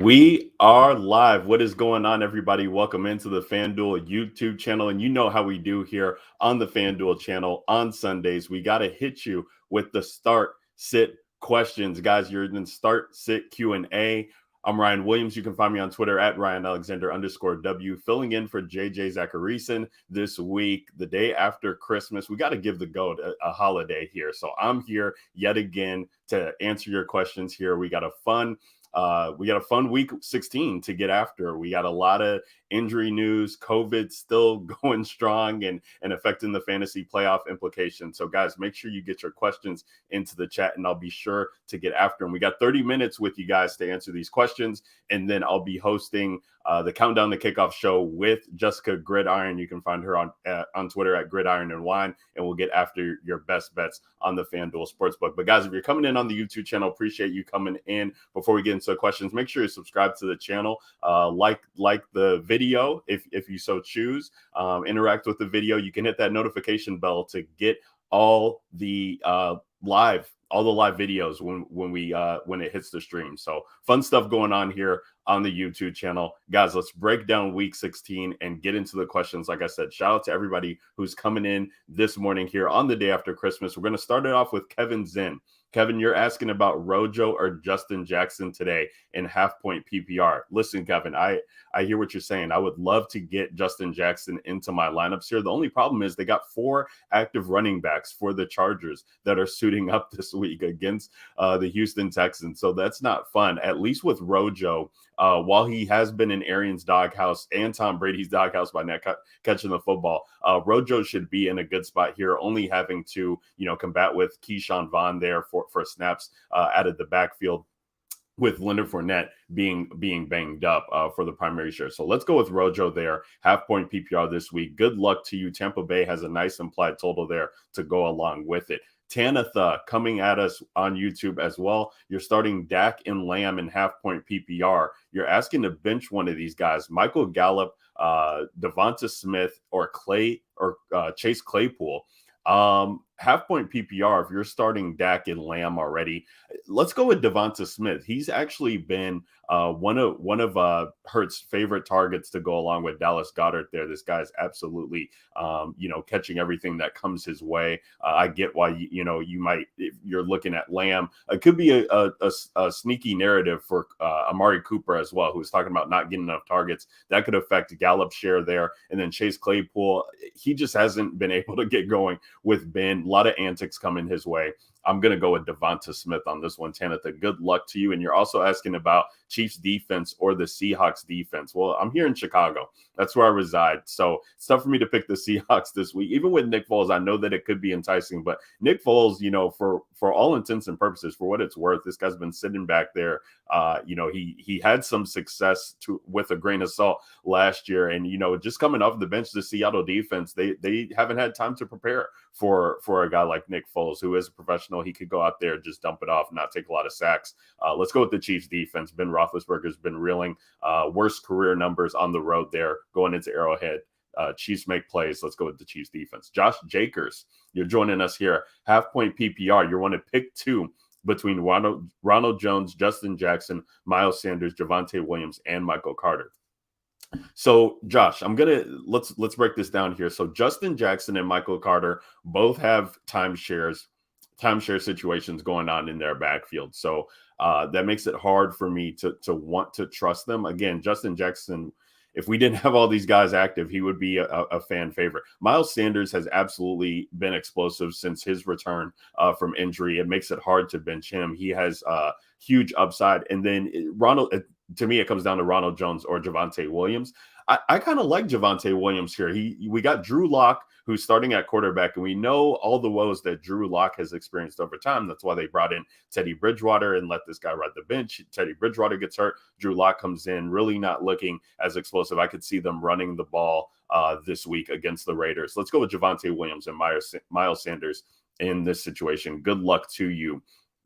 We are live. What is going on, everybody? Welcome into the Fanduel YouTube channel. And you know how we do here on the Fanduel channel on Sundays. We got to hit you with the start, sit questions. Guys, you're in start, sit Q&A. I'm Ryan Williams. You can find me on Twitter at @RyanAlexander_W, filling in for JJ Zacharyson this week, the day after Christmas. We got to give the GOAT a holiday here. So I'm here yet again to answer your questions here. We got a fun week 16 to get after. We got a lot of injury news, COVID still going strong and affecting the fantasy playoff implications. So guys, make sure you get your questions into the chat and I'll be sure to get after them. We got 30 minutes with you guys to answer these questions. And then I'll be hosting the Countdown to Kickoff show with Jessica Gridiron. You can find her on Twitter at Gridiron and Wine, and we'll get after your best bets on the FanDuel Sportsbook. But guys, if you're coming in on the YouTube channel, appreciate you coming in. Before we get into the questions, make sure you subscribe to the channel, like the video if you so choose, interact with the video. You can hit that notification bell to get all the live videos when it hits the stream. So fun stuff going on here on the YouTube channel. Guys, let's break down week 16 and get into the questions. Like I said, shout out to everybody who's coming in this morning here on the day after Christmas. We're going to start it off with Kevin Zinn. Kevin, you're asking about Rojo or Justin Jackson today in half-point PPR. Listen, Kevin, I hear what you're saying. I would love to get Justin Jackson into my lineups here. The only problem is they got 4 active running backs for the Chargers that are suiting up this week against the Houston Texans. So that's not fun. At least with Rojo, while he has been in Arians' doghouse and Tom Brady's doghouse by not catching the football, Rojo should be in a good spot here, only having to, combat with Keyshawn Vaughn there for snaps out of the backfield, with Leonard Fournette being banged up for the primary share. So let's go with Rojo there, half-point PPR this week. Good luck to you. Tampa Bay has a nice implied total there to go along with it. Tanitha coming at us on YouTube as well. You're starting Dak and Lamb in half-point PPR. You're asking to bench one of these guys, Michael Gallup, Devonta Smith, or Chase Claypool. Half-point PPR, if you're starting Dak and Lamb already, let's go with Devonta Smith. He's actually been one of Hurt's favorite targets to go along with Dallas Goedert there. This guy's absolutely, catching everything that comes his way. I get why, you might, if you're looking at Lamb, it could be a sneaky narrative for Amari Cooper as well, who's talking about not getting enough targets. That could affect Gallup's share there. And then Chase Claypool, he just hasn't been able to get going with Ben. A lot of antics coming his way. I'm going to go with Devonta Smith on this one, Tanitha. Good luck to you. And you're also asking about Chiefs defense or the Seahawks defense. Well, I'm here in Chicago. That's where I reside. So it's tough for me to pick the Seahawks this week. Even with Nick Foles, I know that it could be enticing. But Nick Foles, for all intents and purposes, for what it's worth, this guy's been sitting back there. He had some success with a grain of salt last year. And, just coming off the bench, the Seattle defense, they haven't had time to prepare for a guy like Nick Foles, who is a professional. He could go out there, just dump it off, and not take a lot of sacks. Let's go with the Chiefs defense. Ben Roethlisberger's been reeling, worst career numbers on the road there going into Arrowhead. Chiefs make plays. Let's go with the Chiefs defense. Josh Jakers, you're joining us here. Half-point PPR. You want to pick 2 between Ronald Jones, Justin Jackson, Miles Sanders, Javonte Williams, and Michael Carter. So, Josh, let's break this down here. So Justin Jackson and Michael Carter both have timeshare situations going on in their backfield. So that makes it hard for me to want to trust them. Again, Justin Jackson, if we didn't have all these guys active, he would be a fan favorite. Miles Sanders has absolutely been explosive since his return from injury. It makes it hard to bench him. He has huge upside. And then to me, it comes down to Ronald Jones or Javonte Williams. I kind of like Javonte Williams here. We got Drew Lock, who's starting at quarterback, and we know all the woes that Drew Lock has experienced over time. That's why they brought in Teddy Bridgewater and let this guy ride the bench. Teddy Bridgewater gets hurt. Drew Lock comes in, really not looking as explosive. I could see them running the ball this week against the Raiders. Let's go with Javonte Williams and Miles Sanders in this situation. Good luck to you,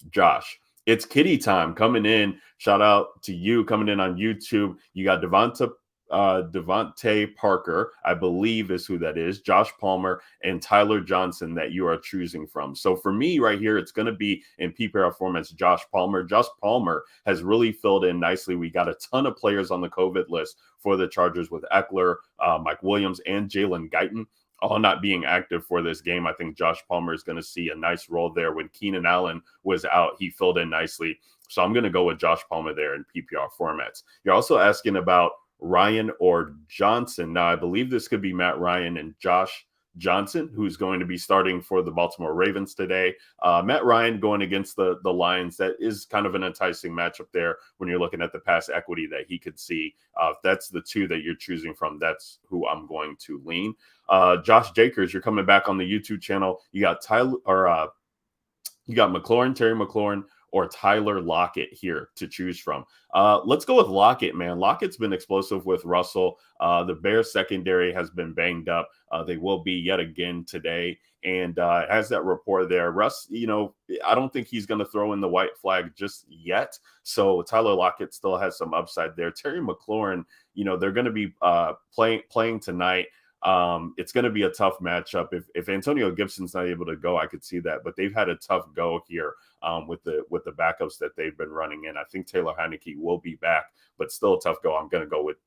Josh. It's Kitty time coming in. Shout out to you coming in on YouTube. You got Devonta Devontae Parker, I believe is who that is, Josh Palmer, and Tyler Johnson that you are choosing from. So for me right here, it's going to be in PPR formats, Josh Palmer. Josh Palmer has really filled in nicely. We got a ton of players on the COVID list for the Chargers with Eckler, Mike Williams, and Jalen Guyton all not being active for this game. I think Josh Palmer is going to see a nice role there. When Keenan Allen was out, he filled in nicely. So I'm going to go with Josh Palmer there in PPR formats. You're also asking about Ryan or Johnson. Now, I believe this could be Matt Ryan and Josh Johnson, who's going to be starting for the Baltimore Ravens today. Matt Ryan going against the Lions. That is kind of an enticing matchup there when you're looking at the pass equity that he could see. If that's the two that you're choosing from, that's who I'm going to lean. Josh Jacobs, you're coming back on the YouTube channel. You got Terry McLaurin, or Tyler Lockett here to choose from. Let's go with Lockett, man. Lockett's been explosive with Russell. The Bears secondary has been banged up. They will be yet again today. And has that rapport there. Russ, I don't think he's going to throw in the white flag just yet. So Tyler Lockett still has some upside there. Terry McLaurin, they're going to be playing tonight. It's going to be a tough matchup. If Antonio Gibson's not able to go, I could see that, but they've had a tough go here with the backups that they've been running in. I think Taylor Heineke will be back, but still a tough go. I'm going to go with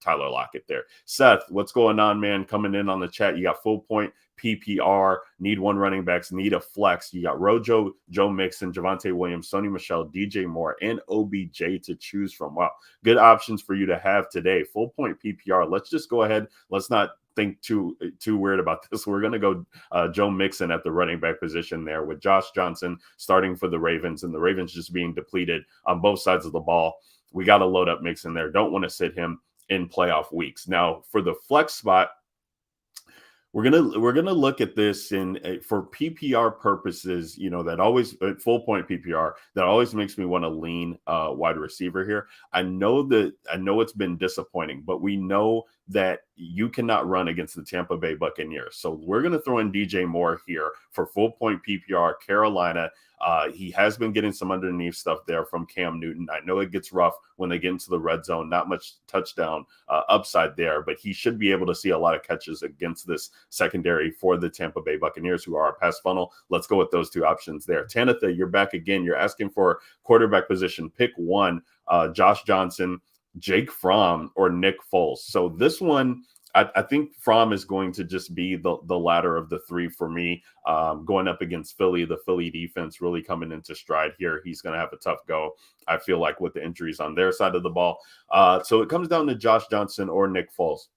Tyler Lockett there. Seth, what's going on, man? Coming in on the chat. You got full point PPR, need one running backs, need a flex. You got Rojo, Joe Mixon, Javonte Williams, Sony Michel, DJ Moore, and OBJ to choose from. Wow, good options for you to have today. Full point PPR. Let's just go ahead. Let's not think too weird about this. We're going to go Joe Mixon at the running back position there with Josh Johnson starting for the Ravens, and the Ravens just being depleted on both sides of the ball. We got to load up Mixon there. Don't want to sit him in playoff weeks. Now for the flex spot, we're gonna look at this in for PPR purposes. That always full point PPR that always makes me want to lean wide receiver here. I know it's been disappointing, but we know that you cannot run against the Tampa Bay Buccaneers. So we're going to throw in DJ Moore here for full point PPR, Carolina. He has been getting some underneath stuff there from Cam Newton. I know it gets rough when they get into the red zone, not much touchdown upside there, but he should be able to see a lot of catches against this secondary for the Tampa Bay Buccaneers, who are a pass funnel. Let's go with those two options there. Tanitha, you're back again. You're asking for quarterback position. Pick one, Josh Johnson, Jake Fromm, or Nick Foles. So this one, I think Fromm is going to just be the latter of the three for me, going up against Philly. The Philly defense really coming into stride here. He's going to have a tough go, I feel like, with the injuries on their side of the ball. So it comes down to Josh Johnson or Nick Foles.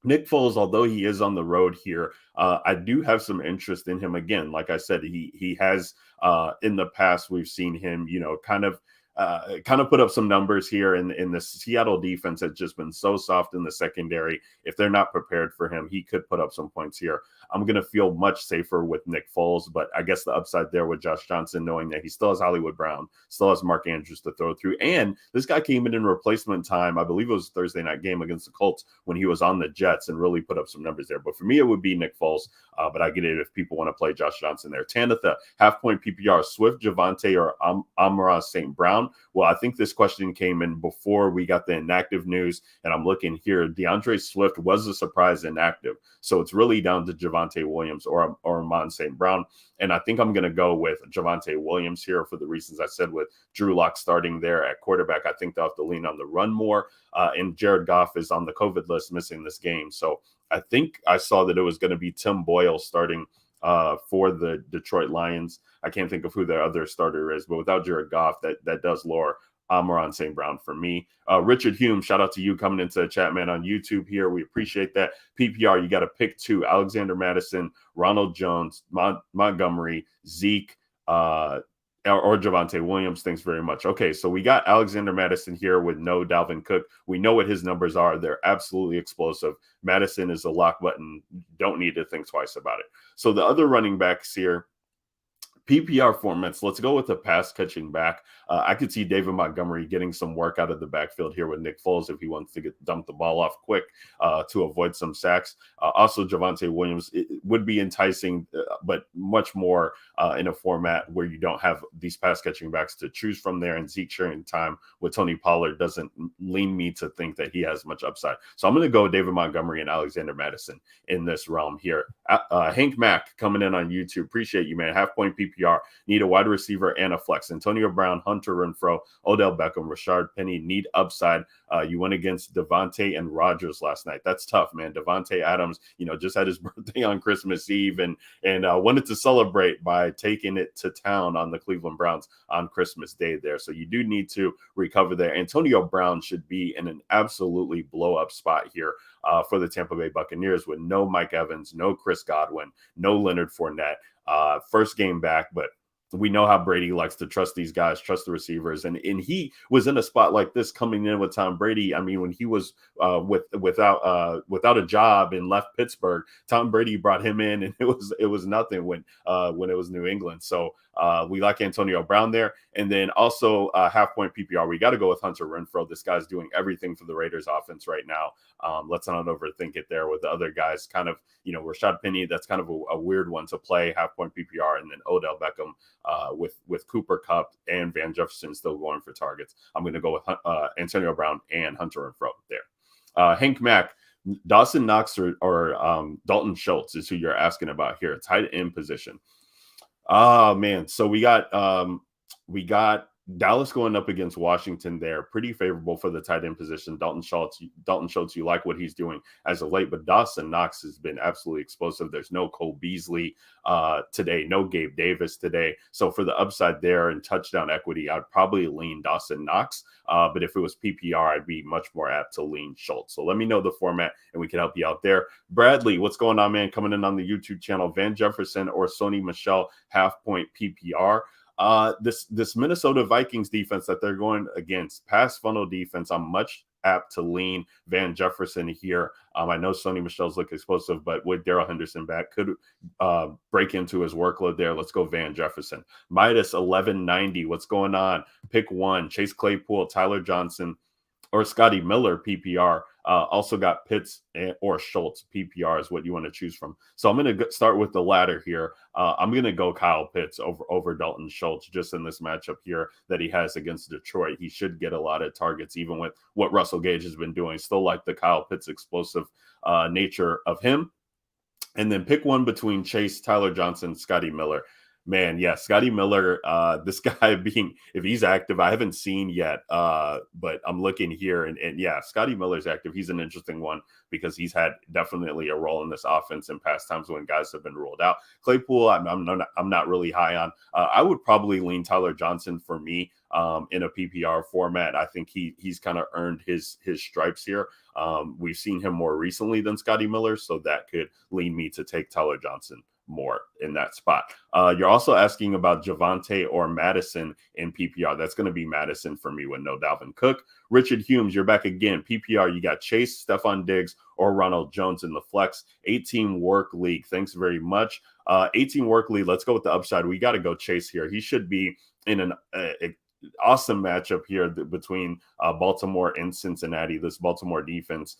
Nick Foles, although he is on the road here, I do have some interest in him. Again, like I said, he has in the past, we've seen him, kind of put up some numbers here in the Seattle defense has just been so soft in the secondary. If they're not prepared for him, he could put up some points here. I'm going to feel much safer with Nick Foles, but I guess the upside there with Josh Johnson, knowing that he still has Hollywood Brown, still has Mark Andrews to throw through. And this guy came in replacement time. I believe it was a Thursday night game against the Colts when he was on the Jets and really put up some numbers there. But for me, it would be Nick Foles. But I get it if people want to play Josh Johnson there. Tanitha, half point PPR, Swift, Javonte, or Amon-Ra St. Brown. Well, I think this question came in before we got the inactive news, and I'm looking here. DeAndre Swift was a surprise inactive, so it's really down to Javonte Williams or Amon St. Brown, and I think I'm going to go with Javonte Williams here for the reasons I said with Drew Lock starting there at quarterback. I think they'll have to lean on the run more, and Jared Goff is on the COVID list missing this game, so I think I saw that it was going to be Tim Boyle starting for the Detroit Lions. I can't think of who their other starter is, but without Jared Goff, that does lower Amon St. Brown for me. Richard Hume, shout out to you coming into the chat, man, on YouTube here. We appreciate that. PPR, you got to pick two: Alexander Mattison, Ronald Jones, Montgomery, Zeke, or Javonte Williams. Thanks very much. Okay, so we got Alexander Mattison here with no Dalvin Cook. We know what his numbers are. They're absolutely explosive. Mattison is a lock button. Don't need to think twice about it. So the other running backs here, PPR formats, let's go with the pass catching back. I could see David Montgomery getting some work out of the backfield here with Nick Foles if he wants to dump the ball off quick to avoid some sacks. Also, Javonte Williams would be enticing, but much more in a format where you don't have these pass catching backs to choose from there. And Zeke sharing time with Tony Pollard doesn't lean me to think that he has much upside. So I'm going to go David Montgomery and Alexander Mattison in this realm here. Hank Mack coming in on YouTube. Appreciate you, man. Half point PPR. Need a wide receiver and a flex. Antonio Brown, Hunter Renfrow, Odell Beckham, Rashard Penny need upside. You went against Devontae and Rodgers last night. That's tough, man. Devontae Adams, just had his birthday on Christmas Eve and wanted to celebrate by taking it to town on the Cleveland Browns on Christmas Day there. So you do need to recover there. Antonio Brown should be in an absolutely blow up spot here for the Tampa Bay Buccaneers with no Mike Evans, no Chris Godwin, no Leonard Fournette. First game back, but we know how Brady likes to trust these guys, trust the receivers. And he was in a spot like this coming in with Tom Brady. I mean, when he was without a job and left Pittsburgh, Tom Brady brought him in and it was nothing when it was New England. So we like Antonio Brown there. And then also half point PPR. We got to go with Hunter Renfrow. This guy's doing everything for the Raiders offense right now. Let's not overthink it there with the other guys. Kind of, Rashad Penny, that's kind of a weird one to play, half point PPR. And then Odell Beckham with Cooper Kupp and Van Jefferson still going for targets. I'm going to go with Antonio Brown and Hunter Renfrow there. Hank Mack, Dawson Knox or Dalton Schultz is who you're asking about here. Tight end position. Oh man, so we got Dallas going up against Washington there. Pretty favorable for the tight end position. Dalton Schultz, you like what he's doing as of late, but Dawson Knox has been absolutely explosive. There's no Cole Beasley today, no Gabe Davis today. So for the upside there and touchdown equity, I'd probably lean Dawson Knox. But if it was PPR, I'd be much more apt to lean Schultz. So let me know the format and we can help you out there. Bradley, what's going on, man? Coming in on the YouTube channel, Van Jefferson or Sony Michel, half point PPR. This Minnesota Vikings defense that they're going against, pass funnel defense, I'm much apt to lean Van Jefferson here. I know Sony Michel's look explosive, but with Darrell Henderson back, could break into his workload there. Let's go Van Jefferson. Midas 1190. What's going on? Pick one. Chase Claypool, Tyler Johnson, or Scotty Miller PPR. Also got Pitts or Schultz PPR is what you want to choose from. So I'm going to start with the latter here. I'm going to go Kyle Pitts over Dalton Schultz just in this matchup here that he has against Detroit. He should get a lot of targets even with what Russell Gage has been doing. Still like the Kyle Pitts explosive nature of him. And then pick one between Chase, Tyler Johnson, Scotty Miller. Man, yeah, Scotty Miller, this guy if he's active, I haven't seen yet, but I'm looking here and yeah, Scotty Miller's active. He's an interesting one because he's had definitely a role in this offense in past times when guys have been ruled out. Claypool, I'm not really high on. I would probably lean Tyler Johnson for me in a PPR format. I think he's kind of earned his stripes here. We've seen him more recently than Scotty Miller, so that could lean me to take Tyler Johnson more in that spot. You're also asking about Javonte or Madison in PPR. That's going to be Madison for me with no Dalvin Cook. Richard Humes, you're back again. PPR, you got Chase, Stephon Diggs, or Ronald Jones in the flex. 18 work league. Thanks very much. 18 work league. Let's go with the upside. We got to go Chase here. He should be in an awesome matchup here between Baltimore and Cincinnati. This Baltimore defense,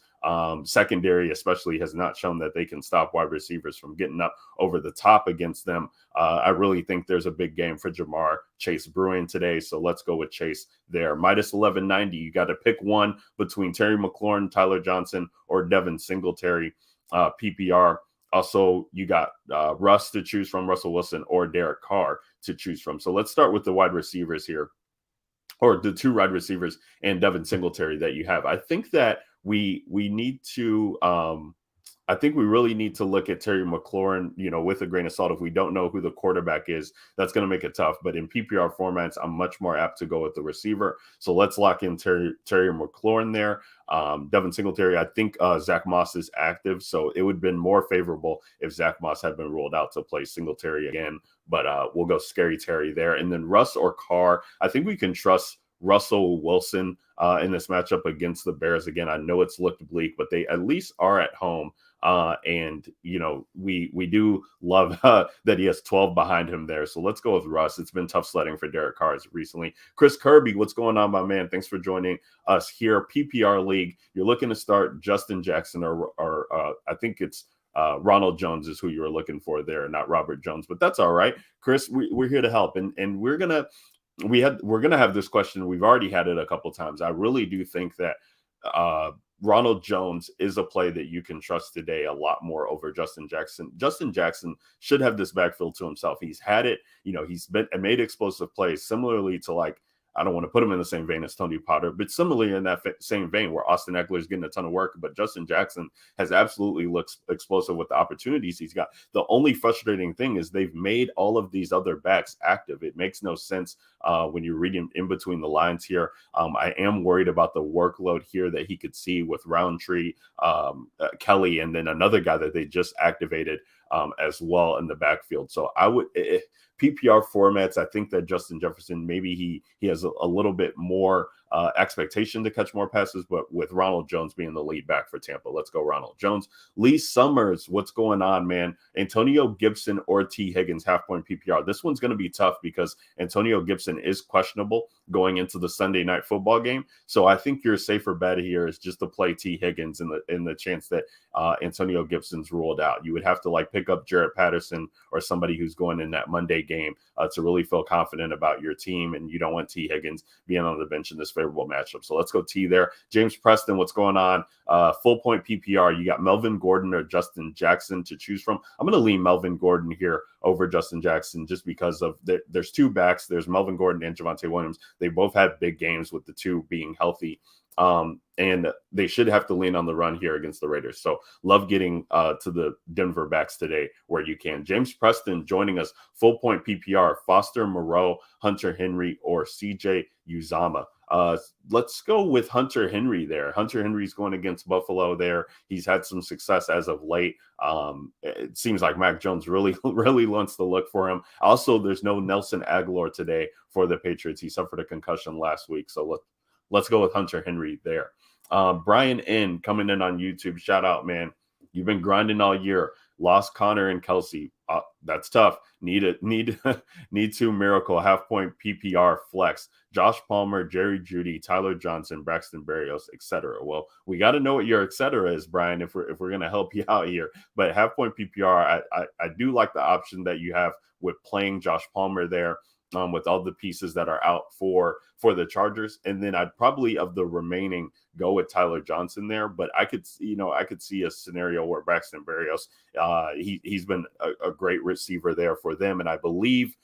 secondary especially, has not shown that they can stop wide receivers from getting up over the top against them. I really think there's a big game for Jamar Chase brewing today, so let's go with Chase there. Minus 1190. You got to pick one between Terry McLaurin, Tyler Johnson, or Devin Singletary. PPR. Also, you got Russ to choose from, Russell Wilson, or Derek Carr to choose from. So let's start with the wide receivers here, or the two wide receivers and Devin Singletary that you have. I think that we need to I think we really need to look at Terry McLaurin, with a grain of salt. If we don't know who the quarterback is, that's going to make it tough. But in PPR formats, I'm much more apt to go with the receiver. So let's lock in Terry McLaurin there. Devin Singletary, I think Zach Moss is active, so it would have been more favorable if Zach Moss had been ruled out to play Singletary again. But we'll go Scary Terry there. And then Russ or Carr, I think we can trust Russell Wilson in this matchup against the Bears. Again, I know it's looked bleak, but they at least are at home. And we do love that he has 12 behind him there. So let's go with Russ. It's been tough sledding for Derek Carr recently. Chris Kirby, what's going on, my man? Thanks for joining us here. PPR League. You're looking to start Justin Jackson or I think it's Ronald Jones is who you were looking for there, not Robert Jones, but that's all right. Chris, we're here to help, and we're gonna have this question. We've already had it a couple times. I really do think that Ronald Jones is a play that you can trust today a lot more over Justin Jackson. Justin Jackson should have this backfield to himself. He's had it, he's been and made explosive plays similarly to, like, I don't want to put him in the same vein as Tony Potter, but similarly in that same vein where Austin Eckler is getting a ton of work, but Justin Jackson has absolutely looked explosive with the opportunities he's got. The only frustrating thing is they've made all of these other backs active. It makes no sense when you're reading in between the lines here. I am worried about the workload here that he could see with Roundtree, Kelly, and then another guy that they just activated as well in the backfield. So I would PPR formats. I think that Justin Jefferson, maybe he has a little bit more expectation to catch more passes, but with Ronald Jones being the lead back for Tampa, let's go Ronald Jones. Lee Summers, what's going on, man? Antonio Gibson or T. Higgins, half point PPR. This one's going to be tough because Antonio Gibson is questionable going into the Sunday night football game. So I think your safer bet here is just to play T. Higgins in the chance that Antonio Gibson's ruled out. You would have to pick up Jarrett Patterson or somebody who's going in that Monday game to really feel confident about your team, and you don't want T. Higgins being on the bench in this favorable matchup. So let's go T there. James Preston, what's going on? Full point PPR. You got Melvin Gordon or Justin Jackson to choose from. I'm going to lean Melvin Gordon here over Justin Jackson just because of there's two backs. There's Melvin Gordon and Javonte Williams. They both had big games with the two being healthy. And they should have to lean on the run here against the Raiders. So love getting to the Denver backs today where you can. James Preston joining us, full point PPR, Foster Moreau, Hunter Henry, or CJ Uzama. Let's go with Hunter Henry there. Hunter Henry's going against Buffalo there. He's had some success as of late. It seems like Mac Jones really wants to look for him. Also, there's no Nelson Aguilar today for the Patriots. He suffered a concussion last week. So let's go with Hunter Henry there. Brian N coming in on YouTube. Shout out, man. You've been grinding all year. Lost Connor and Kelsey. That's tough. Need to miracle. Half point PPR flex. Josh Palmer, Jerry Jeudy, Tyler Johnson, Braxton Berrios, etc. Well, we got to know what your etc. is, Brian, if we're gonna help you out here. But half point PPR, I do like the option that you have with playing Josh Palmer there. With all the pieces that are out for the Chargers. And then I'd probably, of the remaining, go with Tyler Johnson there. But I could see a scenario where Braxton Berrios, he's been a great receiver there for them. And I believe,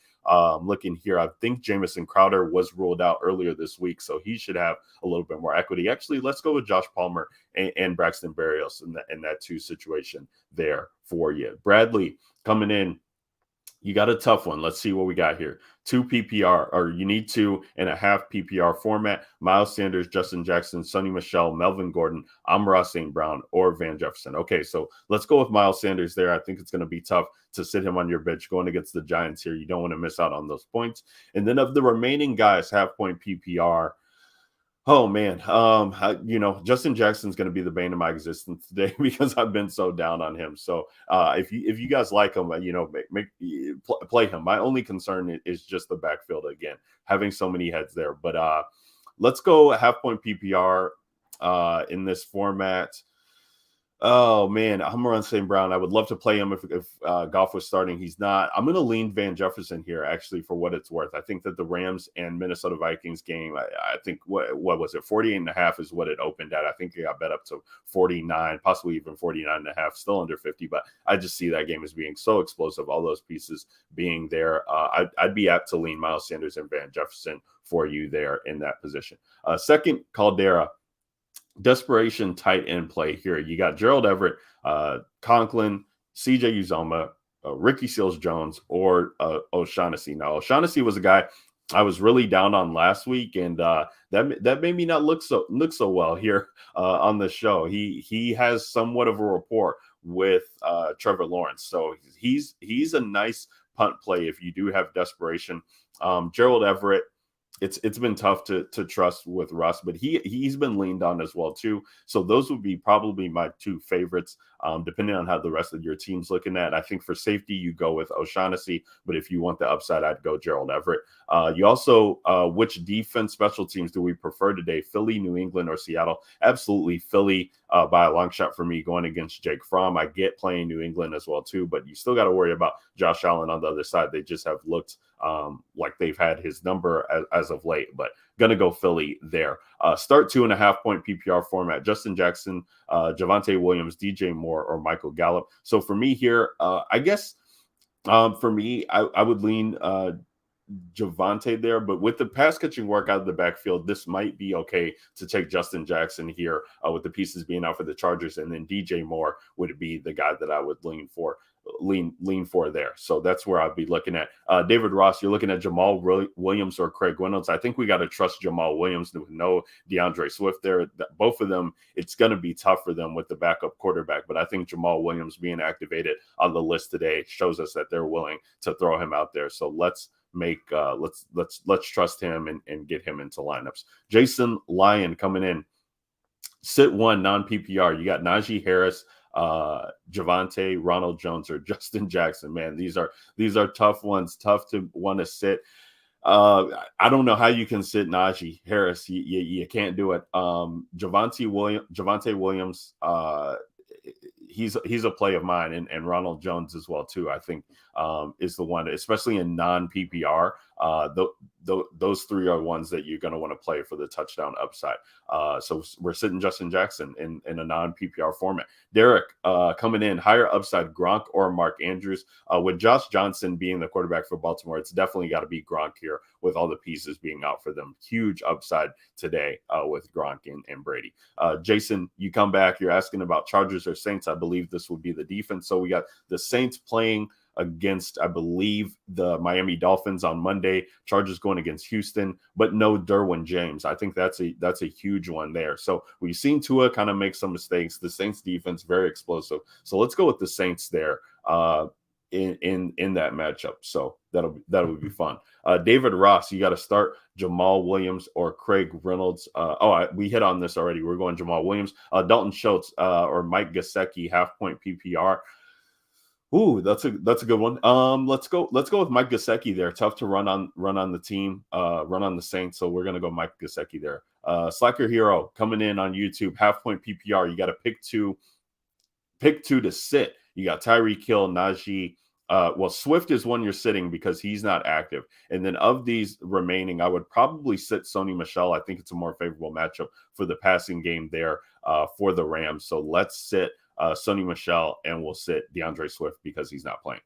looking here, I think Jamison Crowder was ruled out earlier this week, so he should have a little bit more equity. Actually, let's go with Josh Palmer and Braxton Berrios in that two situation there for you. Bradley coming in. You got a tough one. Let's see what we got here. 2 PPR, or you need 2.5 PPR format. Miles Sanders, Justin Jackson, Sonny Michel, Melvin Gordon, Amon-Ra St. Brown, or Van Jefferson. Okay, so let's go with Miles Sanders there. I think it's going to be tough to sit him on your bench going against the Giants here. You don't want to miss out on those points. And then of the remaining guys, half-point PPR, oh man, Justin Jackson's going to be the bane of my existence today because I've been so down on him. So if you guys like him, play him. My only concern is just the backfield again, having so many heads there. But let's go half point PPR in this format. Oh man, Amon-Ra St. Brown. I would love to play him if Goff was starting. He's not. I'm going to lean Van Jefferson here, actually, for what it's worth. I think that the Rams and Minnesota Vikings game, I think what was it, 48.5 is what it opened at. I think it got bet up to 49, possibly even 49.5, still under 50. But I just see that game as being so explosive. All those pieces being there, I'd be apt to lean Miles Sanders and Van Jefferson for you there in that position. Second, Caldera. Desperation tight end play here. You got Gerald Everett, Conklin, CJ Uzoma, Ricky Seals-Jones, or O'Shaughnessy. Now, O'Shaughnessy was a guy I was really down on last week, and that made me not look so well here on the show. He has somewhat of a rapport with Trevor Lawrence, so he's a nice punt play if you do have desperation. Gerald Everett, it's been tough to trust with Russ, but he's been leaned on as well too. So those would be probably my two favorites, depending on how the rest of your team's looking at. I think for safety, you go with O'Shaughnessy, but if you want the upside, I'd go Gerald Everett. You also, which defense special teams do we prefer today? Philly, New England, or Seattle? Absolutely Philly by a long shot for me going against Jake Fromm. I get playing New England as well too, but you still got to worry about Josh Allen on the other side. They just have looked like they've had his number as of late, but gonna go Philly there. Start 2.5 point PPR format: Justin Jackson, Javonte Williams, DJ Moore, or Michael Gallup. So for me here, I guess for me, I would lean Javonte there, but with the pass catching work out of the backfield, this might be okay to take Justin Jackson here with the pieces being out for the Chargers, and then DJ Moore would be the guy that I would lean for there. So that's where I'd be looking at. David Ross, you're looking at Jamal Williams or Craig Reynolds. I think we got to trust Jamal Williams with no DeAndre Swift there. Both of them, it's going to be tough for them with the backup quarterback, but I think Jamal Williams being activated on the list today shows us that they're willing to throw him out there. So let's trust him and get him into lineups. Jason Lyon coming in. Sit one non-PPR. You got Najee Harris, Javonte, Ronald Jones, or Justin Jackson. Man, these are tough ones. Tough to want to sit. I don't know how you can sit Najee Harris. You can't do it. Javonte Williams. He's a play of mine, and Ronald Jones as well too. I think is the one, especially in non-PPR. Those three are ones that you're going to want to play for the touchdown upside. So we're sitting Justin Jackson in a non-PPR format. Derek coming in, higher upside, Gronk or Mark Andrews. With Josh Johnson being the quarterback for Baltimore, it's definitely got to be Gronk here with all the pieces being out for them. Huge upside today with Gronk and Brady. Jason, you come back. You're asking about Chargers or Saints. I believe this would be the defense. So we got the Saints playing against, I believe, the Miami Dolphins on Monday. Chargers going against Houston, but no Derwin James. I think that's a huge one there. So we've seen Tua kind of make some mistakes. The Saints defense very explosive. So let's go with the Saints there in that matchup. So that'll be fun. David Ross, you got to start Jamal Williams or Craig Reynolds. We hit on this already. We're going Jamal Williams, Dalton Schultz or Mike Gesicki, half point PPR. Ooh, that's a good one. Let's go with Mike Gesicki there. Tough to run on the team, run on the Saints. So we're gonna go Mike Gesicki there. Slacker Hero coming in on YouTube, half point PPR. You got to pick two to sit. You got Tyreek Hill, Najee. Swift is one you're sitting because he's not active. And then of these remaining, I would probably sit Sony Michel. I think it's a more favorable matchup for the passing game there for the Rams. So let's sit Sony Michel, and we'll sit DeAndre Swift because he's not playing.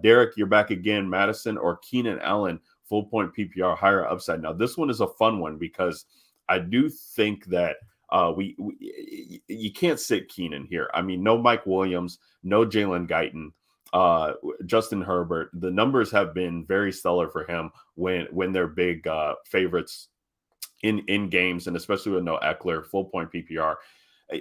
Derek, you're back again. Madison or Keenan Allen, full point PPR, higher upside. Now, this one is a fun one because I do think that you can't sit Keenan here. I mean, no Mike Williams, no Jalen Guyton, Justin Herbert. The numbers have been very stellar for him when they're big favorites in games, and especially with no Eckler, full point PPR.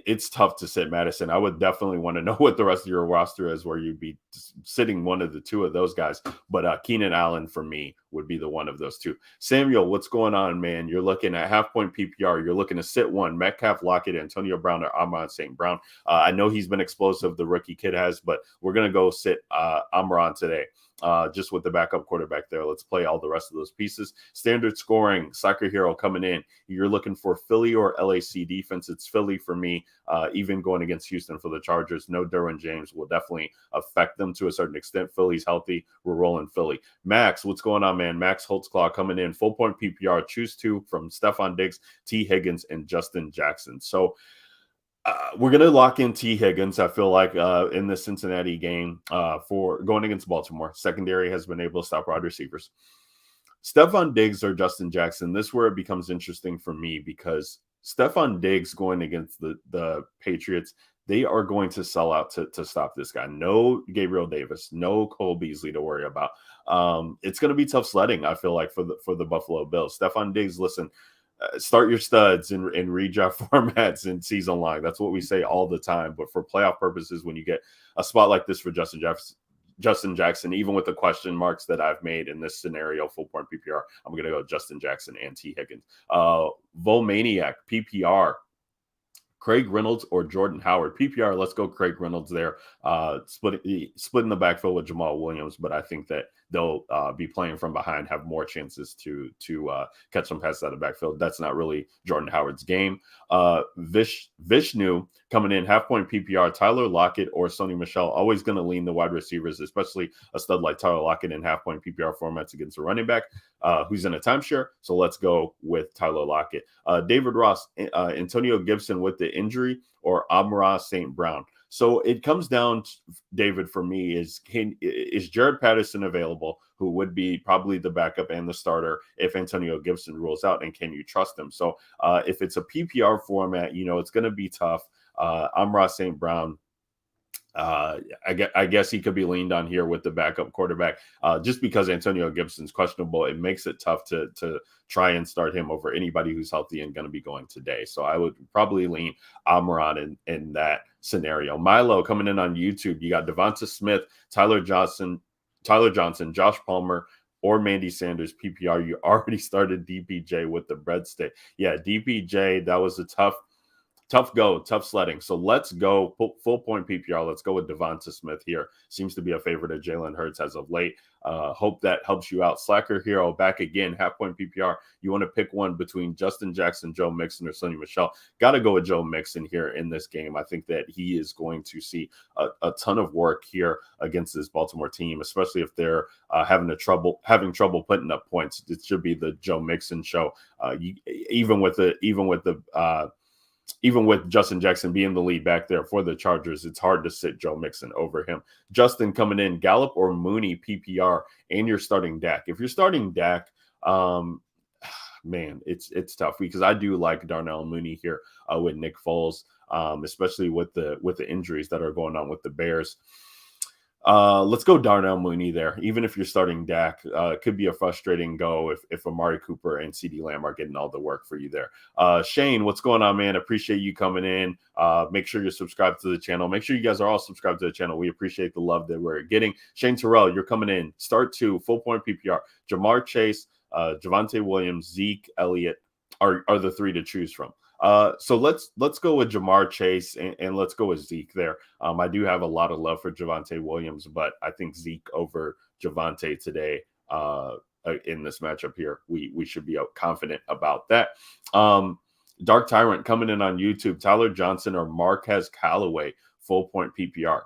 It's tough to sit Madison. I would definitely want to know what the rest of your roster is, where you'd be sitting one of the two of those guys. But Keenan Allen for me would be the one of those two. Samuel, what's going on, man? You're looking at half point PPR. You're looking to sit one: Metcalf, Lockett, Antonio Brown, or Amon St. Brown. I know he's been explosive, the rookie kid has, but we're going to go sit Amon today. Just with the backup quarterback there. Let's play all the rest of those pieces. Standard scoring, Soccer Hero coming in. You're looking for Philly or LAC defense. It's Philly for me, even going against Houston for the Chargers. No Derwin James will definitely affect them to a certain extent. Philly's healthy. We're rolling Philly. Max, what's going on, man? Max Holtzclaw coming in. Full point PPR. Choose two from Stephon Diggs, T. Higgins, and Justin Jackson. So we're going to lock in T. Higgins, I feel like, in the Cincinnati game for going against Baltimore. Secondary has been able to stop wide receivers. Stephon Diggs or Justin Jackson, this is where it becomes interesting for me because Stephon Diggs going against the Patriots, they are going to sell out to stop this guy. No Gabriel Davis, no Cole Beasley to worry about. It's going to be tough sledding, I feel like, for the Buffalo Bills. Stephon Diggs, listen, start your studs in redraft formats in season long. That's what we say all the time. But for playoff purposes, when you get a spot like this for Justin Justin Jackson, even with the question marks that I've made in this scenario, full point PPR, I'm going to go Justin Jackson and T. Higgins. Volmaniac, PPR, Craig Reynolds or Jordan Howard. PPR, let's go Craig Reynolds there. Splitting the backfield with Jamal Williams, but I think that they'll be playing from behind, have more chances to catch some passes out of the backfield. That's not really Jordan Howard's game. Vishnu coming in, half-point PPR, Tyler Lockett or Sony Michel. Always going to lean the wide receivers, especially a stud like Tyler Lockett in half-point PPR formats against a running back who's in a timeshare. So let's go with Tyler Lockett. David Ross, Antonio Gibson with the injury or Amon-Ra St. Brown. So it comes down, David, for me, is Jared Patterson available, who would be probably the backup and the starter if Antonio Gibson rules out, and can you trust him? So if it's a PPR format, it's going to be tough. Amon-Ra St. Brown, I guess he could be leaned on here with the backup quarterback. Just because Antonio Gibson's questionable, it makes it tough to try and start him over anybody who's healthy and going to be going today. So I would probably lean Amon-Ra in that scenario. Milo coming in on YouTube. You got Devonta Smith, Tyler Johnson, Josh Palmer, or Mandy Sanders PPR. You already started DPJ with the breadstick. Yeah, DPJ, that was a tough sledding. So let's go full point PPR. Let's go with Devonta Smith here. Seems to be a favorite of Jalen Hurts as of late. Hope that helps you out. Slacker Hero back again, half point PPR. You want to pick one between Justin Jackson, Joe Mixon, or Sony Michel. Got to go with Joe Mixon here in this game. I think that he is going to see a ton of work here against this Baltimore team, especially if they're having trouble putting up points. It should be the Joe Mixon show. Even with Justin Jackson being the lead back there for the Chargers, it's hard to sit Joe Mixon over him. Justin coming in, Gallup or Mooney PPR, and you're starting Dak. If you're starting Dak, man, it's tough because I do like Darnell Mooney here with Nick Foles, especially with the injuries that are going on with the Bears. Let's go Darnell Mooney there. Even if you're starting Dak, it could be a frustrating go if Amari Cooper and CeeDee Lamb are getting all the work for you there. Shane, what's going on, man? Appreciate you coming in. Make sure you're subscribed to the channel. Make sure you guys are all subscribed to the channel. We appreciate the love that we're getting. Shane Terrell, you're coming in. Start 2, full point PPR. Jamar Chase, Javonte Williams, Zeke Elliott are the 3 to choose from. So let's go with Jamar Chase and let's go with Zeke there. I do have a lot of love for Javonte Williams, but I think Zeke over Javonte today in this matchup here. We should be confident about that. Dark Tyrant coming in on YouTube. Tyler Johnson or Marquez Callaway, full point PPR.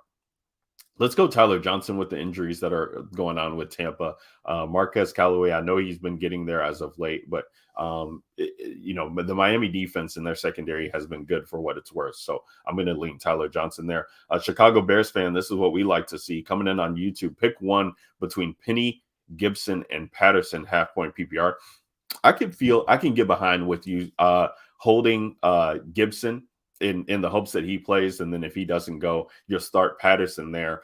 Let's go Tyler Johnson with the injuries that are going on with Tampa. Marquez Callaway, I know he's been getting there as of late, but the Miami defense in their secondary has been good for what it's worth. So I'm going to lean Tyler Johnson there. Chicago Bears fan, this is what we like to see coming in on YouTube. Pick one between Penny, Gibson, and Patterson, half point PPR. I can get behind with you holding Gibson in the hopes that he plays, and then if he doesn't go, you'll start Patterson there.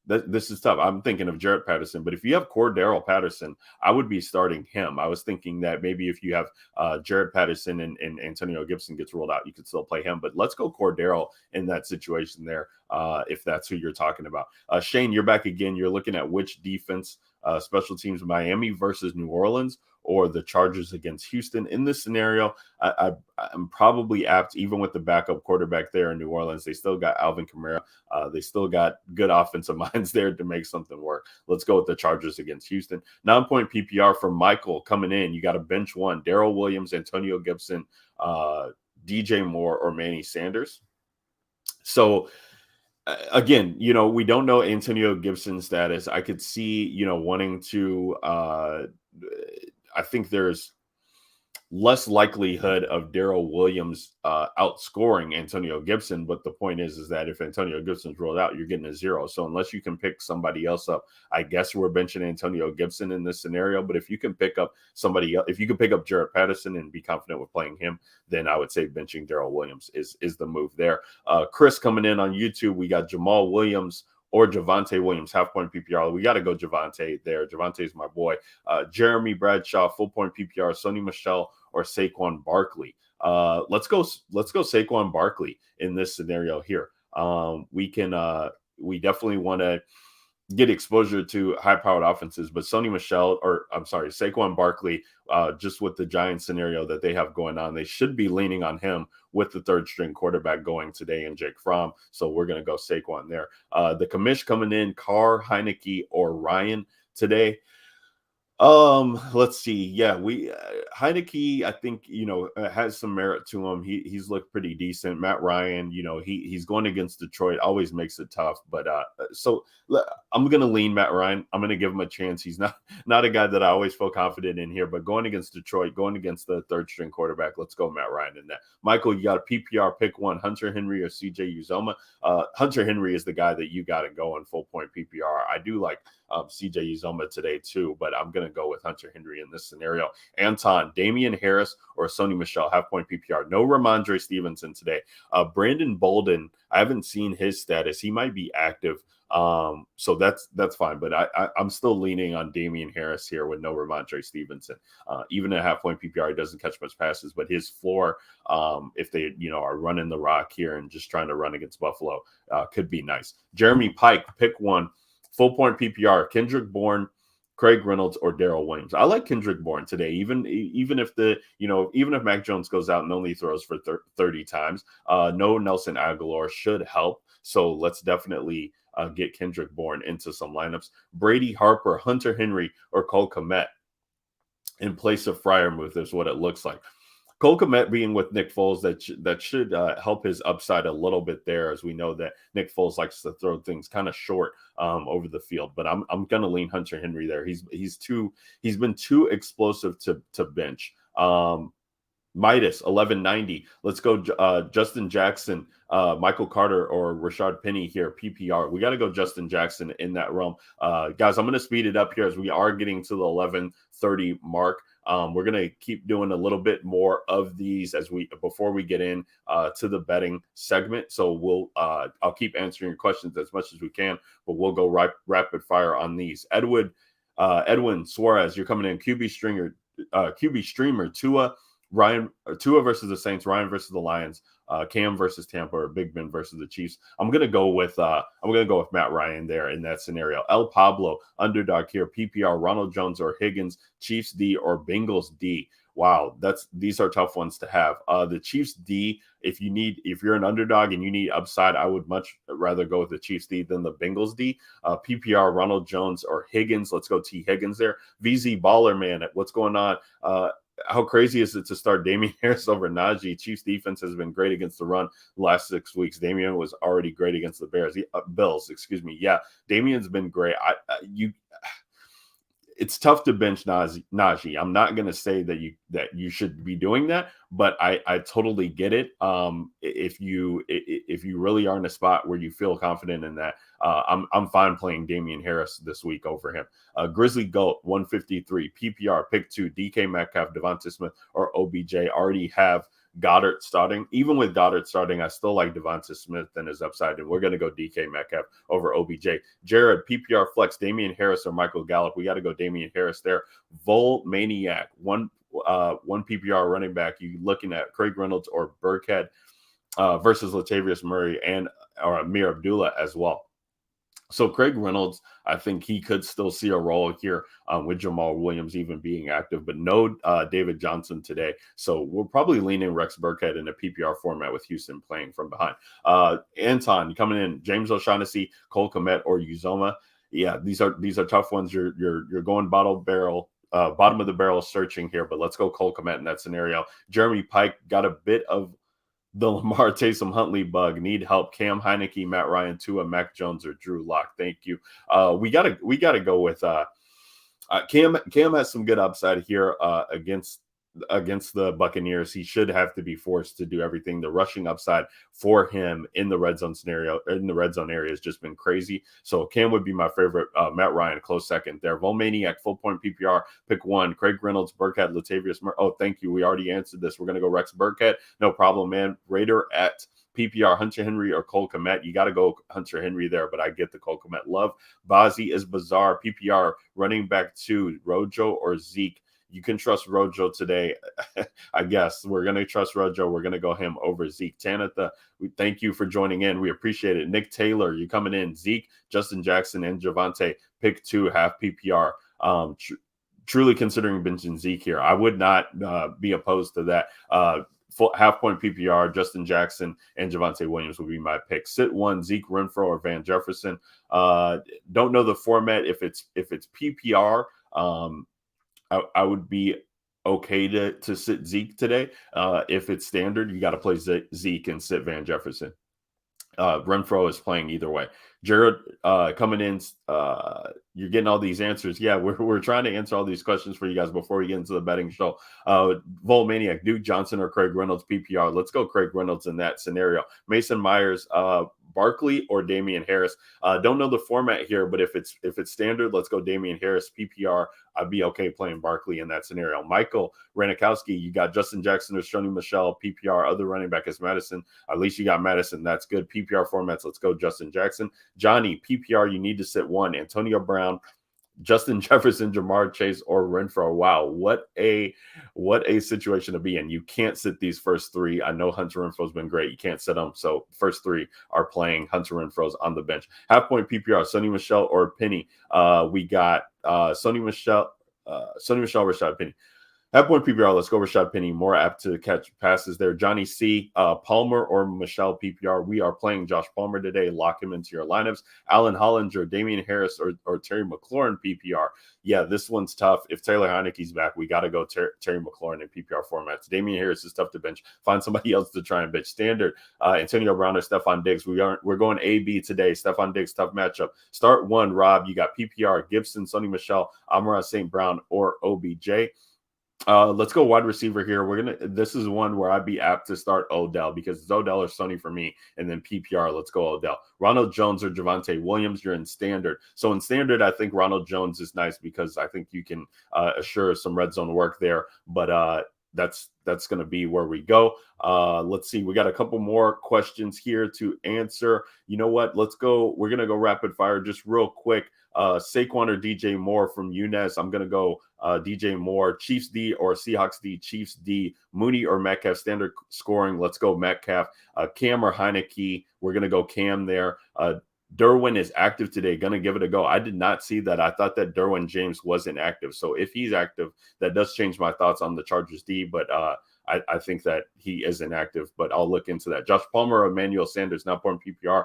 This is tough. I'm thinking of Jared Patterson, but if you have Cordero Patterson, I would be starting him. I was thinking that maybe if you have Jared Patterson and Antonio Gibson gets rolled out, you could still play him. But let's go Cordero in that situation there, if that's who you're talking about. Shane, you're back again. You're looking at which defense, special teams, Miami versus New Orleans or the Chargers against Houston. In this scenario, I'm probably apt, even with the backup quarterback there in New Orleans. They still got Alvin Kamara. They still got good offensive minds there to make something work. Let's go with the Chargers against Houston. 9-point PPR from Michael coming in. You got a bench one, Darrell Williams, Antonio Gibson, DJ Moore, or Manny Sanders. So, again, we don't know Antonio Gibson's status. I could see, wanting to I think there's less likelihood of Darrell Williams outscoring Antonio Gibson. But the point is that if Antonio Gibson's rolled out, you're getting a 0. So unless you can pick somebody else up, I guess we're benching Antonio Gibson in this scenario. But if you can pick up somebody else, if you can pick up Jared Patterson and be confident with playing him, then I would say benching Darrell Williams is the move there. Chris coming in on YouTube. We got Jamal Williams or Javonte Williams, half-point PPR. We got to go Javonte there. Javonte is my boy. Jeremy Bradshaw, full-point PPR. Sony Michel or Saquon Barkley. Let's go Saquon Barkley in this scenario here. We can we definitely want to get exposure to high-powered offenses. But Sony Michel, or I'm sorry, Saquon Barkley, just with the Giants scenario that they have going on, they should be leaning on him with the third-string quarterback going today and Jake Fromm. So we're going to go Saquon there. The commish coming in, Carr, Heineke, or Ryan today. Let's see. Yeah, we Heineke, I think, has some merit to him. He's looked pretty decent. Matt Ryan, he's going against Detroit, always makes it tough. But so I'm gonna lean Matt Ryan. I'm gonna give him a chance. He's not a guy that I always feel confident in here, but going against Detroit, going against the third string quarterback, let's go Matt Ryan in that. Michael, you got a PPR pick one, Hunter Henry or CJ Uzomah. Hunter Henry is the guy that you got to go in full point PPR. I do like CJ Uzomah today too, but I'm going to go with Hunter Henry in this scenario. Anton, Damian Harris, or Sony Michel, half point PPR. No Ramondre Stevenson today. Brandon Bolden, I haven't seen his status. He might be active. So that's fine, but I'm still leaning on Damian Harris here with no Ramondre Stevenson. Even at half point PPR, he doesn't catch much passes, but his floor, if they are running the rock here and just trying to run against Buffalo, could be nice. Jeremy Pike, pick one, full point PPR, Kendrick Bourne, Craig Reynolds, or Darrell Williams. I like Kendrick Bourne today, even if even if Mac Jones goes out and only throws for 30 times, no Nelson Aguilar should help. So let's definitely get Kendrick Bourne into some lineups. Brady Harper, Hunter Henry, or Cole Kmet in place of Freiermuth is what it looks like. Cole Kmet being with Nick Foles, that should help his upside a little bit there, as we know that Nick Foles likes to throw things kind of short over the field. But I'm going to lean Hunter Henry there. He's been too explosive to bench. Midas 1190. Let's go Justin Jackson, Michael Carter, or Rashad Penny here. PPR. We got to go Justin Jackson in that realm. Guys, I'm going to speed it up here as we are getting to the 11:30 mark. We're going to keep doing a little bit more of these before we get in to the betting segment. So I'll keep answering your questions as much as we can, but we'll go rapid fire on these. Edwin Suarez, you're coming in. QB streamer Tua versus the Saints, Ryan versus the Lions, Cam versus Tampa, or Big Ben versus the Chiefs. I'm gonna go with Matt Ryan there in that scenario. El Pablo, underdog here, PPR, Ronald Jones or Higgins, Chiefs D or Bengals D. Wow, these are tough ones to have. The Chiefs D, if you're an underdog and you need upside, I would much rather go with the Chiefs D than the Bengals D. PPR, Ronald Jones or Higgins. Let's go T Higgins there. VZ Baller, man, what's going on? How crazy is it to start Damian Harris over Najee? Chiefs defense has been great against the run the last 6 weeks. Damian was already great against the Bills. Excuse me. Yeah, Damian's been great. It's tough to bench Najee. I'm not going to say that you should be doing that, but I totally get it. If you really are in a spot where you feel confident in that, I'm fine playing Damian Harris this week over him. Grizzly Goat 153 PPR pick 2 DK Metcalf, Devonta Smith, or OBJ. Already have Goddard starting. Even with Goddard starting, I still like Devonta Smith and his upside, and we're going to go DK Metcalf over OBJ. Jared, PPR flex, Damian Harris or Michael Gallup. We got to go Damian Harris there. Vol Maniac, one PPR running back. You looking at Craig Reynolds or Burkhead versus Latavius Murray or Amir Abdullah as well. So Craig Reynolds, I think he could still see a role here with Jamal Williams even being active, but no David Johnson today. So we're probably leaning Rex Burkhead in a PPR format with Houston playing from behind. Anton coming in, James O'Shaughnessy, Cole Kmet, or Uzomah. Yeah, these are tough ones. You're going bottom of the barrel searching here, but let's go Cole Kmet in that scenario. Jeremy Pike got a bit of the Lamar Taysom Huntley bug. Need help. Cam Heineke, Matt Ryan, Tua, Mac Jones, or Drew Lock. Thank you. We gotta go with Cam. Cam has some good upside here against the Buccaneers. He should have to be forced to do everything. The rushing upside for him in the red zone scenario, in the red zone area, has just been crazy. So Cam would be my favorite. Matt Ryan, close second there. Volmaniac, full point PPR, pick 1. Craig Reynolds, Burkhead, Latavius Murray. Oh, thank you. We already answered this. We're going to go Rex Burkhead. No problem, man. Raider at PPR, Hunter Henry or Cole Kmet. You got to go Hunter Henry there, but I get the Cole Kmet love. Bazi is bizarre. PPR, running back 2, Rojo or Zeke. You can trust Rojo today. I guess we're going to trust Rojo. We're going to go him over Zeke. Tanitha, we thank you for joining in. We appreciate it. Nick Taylor, you coming in. Zeke, Justin Jackson, and Javonte, pick 2, half PPR. Truly considering benching Zeke here. I would not be opposed to that. Full half point PPR, Justin Jackson and Javonte Williams would be my pick. Sit 1, Zeke Renfro or Van Jefferson. Don't know the format. If it's PPR, I would be okay to sit Zeke today. If it's standard, you got to play Zeke and sit Van Jefferson. Renfro is playing either way. Jared coming in, you're getting all these answers. Yeah, we're trying to answer all these questions for you guys before we get into the betting show. Volmaniac, Duke Johnson or Craig Reynolds PPR. Let's go Craig Reynolds in that scenario. Mason Myers, Barkley or Damian Harris. Don't know the format here, but if it's standard, let's go Damian Harris PPR. I'd be okay playing Barkley in that scenario. Michael Ranikowski, you got Justin Jackson or Sony Michel PPR. Other running back is Madison. At least you got Madison. That's good. PPR formats. Let's go Justin Jackson. Johnny, PPR, you need to sit 1. Antonio Brown, Justin Jefferson, Jamar Chase, or Renfro. Wow, what a situation to be in. You can't sit these first 3. I know Hunter Renfro's been great. You can't sit them. So first 3 are playing. Hunter Renfro's on the bench. Half point PPR, Sony Michel or Penny. We got Sony Michel, Rashad Penny. Half point PPR, let's go Rashad Penny, more apt to catch passes there. Johnny C, Palmer or Michelle PPR. We are playing Josh Palmer today. Lock him into your lineups. Alan Hollinger, Damian Harris, or Terry McLaurin PPR. Yeah, this one's tough. If Taylor Heineke's back, we got to go Terry McLaurin in PPR formats. Damian Harris is tough to bench. Find somebody else to try and bench. Standard, Antonio Brown or Stephon Diggs. We're going A-B today. Stephon Diggs, tough matchup. Start 1, Rob. You got PPR, Gibson, Sony Michel, Amon-Ra St. Brown, or OBJ. Let's go wide receiver here. This is one where I'd be apt to start Odell because it's Odell or Sony for me, and then PPR. Let's go Odell. Ronald Jones or Javonte Williams. You're in standard. So in standard, I think Ronald Jones is nice because I think you can assure some red zone work there. But that's going to be where we go. Let's see. We got a couple more questions here to answer. You know what? Let's go. We're going to go rapid fire just real quick. Saquon or DJ Moore from Younes. I'm going to go DJ Moore. Chiefs D or Seahawks D. Chiefs D. Mooney or Metcalf. Standard scoring. Let's go Metcalf. Cam or Heineke. We're going to go Cam there. Derwin is active today. Going to give it a go. I did not see that. I thought that Derwin James wasn't active. So if he's active, that does change my thoughts on the Chargers D. But I think that he isn't active, but I'll look into that. Josh Palmer or Emmanuel Sanders, not point PPR.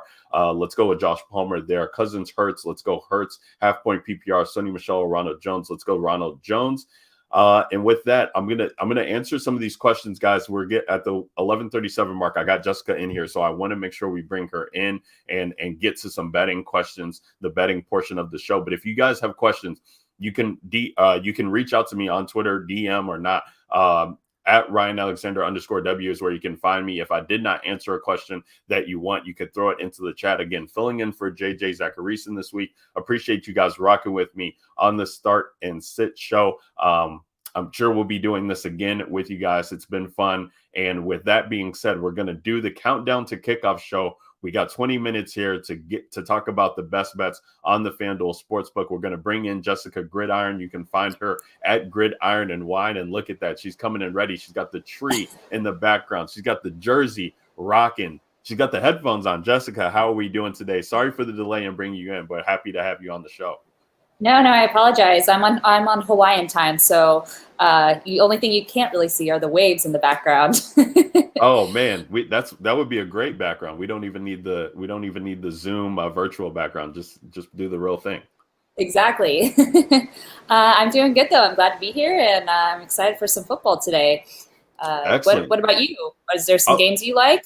Let's go with Josh Palmer there. Cousins Hurts. Let's go Hurts. Half point PPR. Sony Michel or Ronald Jones. Let's go Ronald Jones. And with that, I'm gonna answer some of these questions, guys. We're at the 11:37 mark. I got Jessica in here, so I want to make sure we bring her in and get to some betting questions, the betting portion of the show. But if you guys have questions, you can reach out to me on Twitter, DM or not. At Ryan Alexander _W is where you can find me. If I did not answer a question that you want, you could throw it into the chat. Again, filling in for JJ Zacharyson this week. Appreciate you guys rocking with me on the Start and Sit show. I'm sure we'll be doing this again with you guys. It's been fun. And with that being said, we're going to do the countdown to kickoff show. We got 20 minutes here to talk about the best bets on the Fanduel Sportsbook. We're going to bring in Jessica Gridiron. You can find her at Gridiron and Wine. And look at that. She's coming in ready. She's got the tree in the background. She's got the jersey rocking. She's got the headphones on. Jessica, how are we doing today? Sorry for the delay in bringing you in, but happy to have you on the show. No, I apologize. I'm on Hawaiian time, so the only thing you can't really see are the waves in the background. Oh man, that would be a great background. We don't even need the Zoom virtual background. Just do the real thing. Exactly. I'm doing good though. I'm glad to be here, and I'm excited for some football today. Excellent. What about you? Is there some games you like?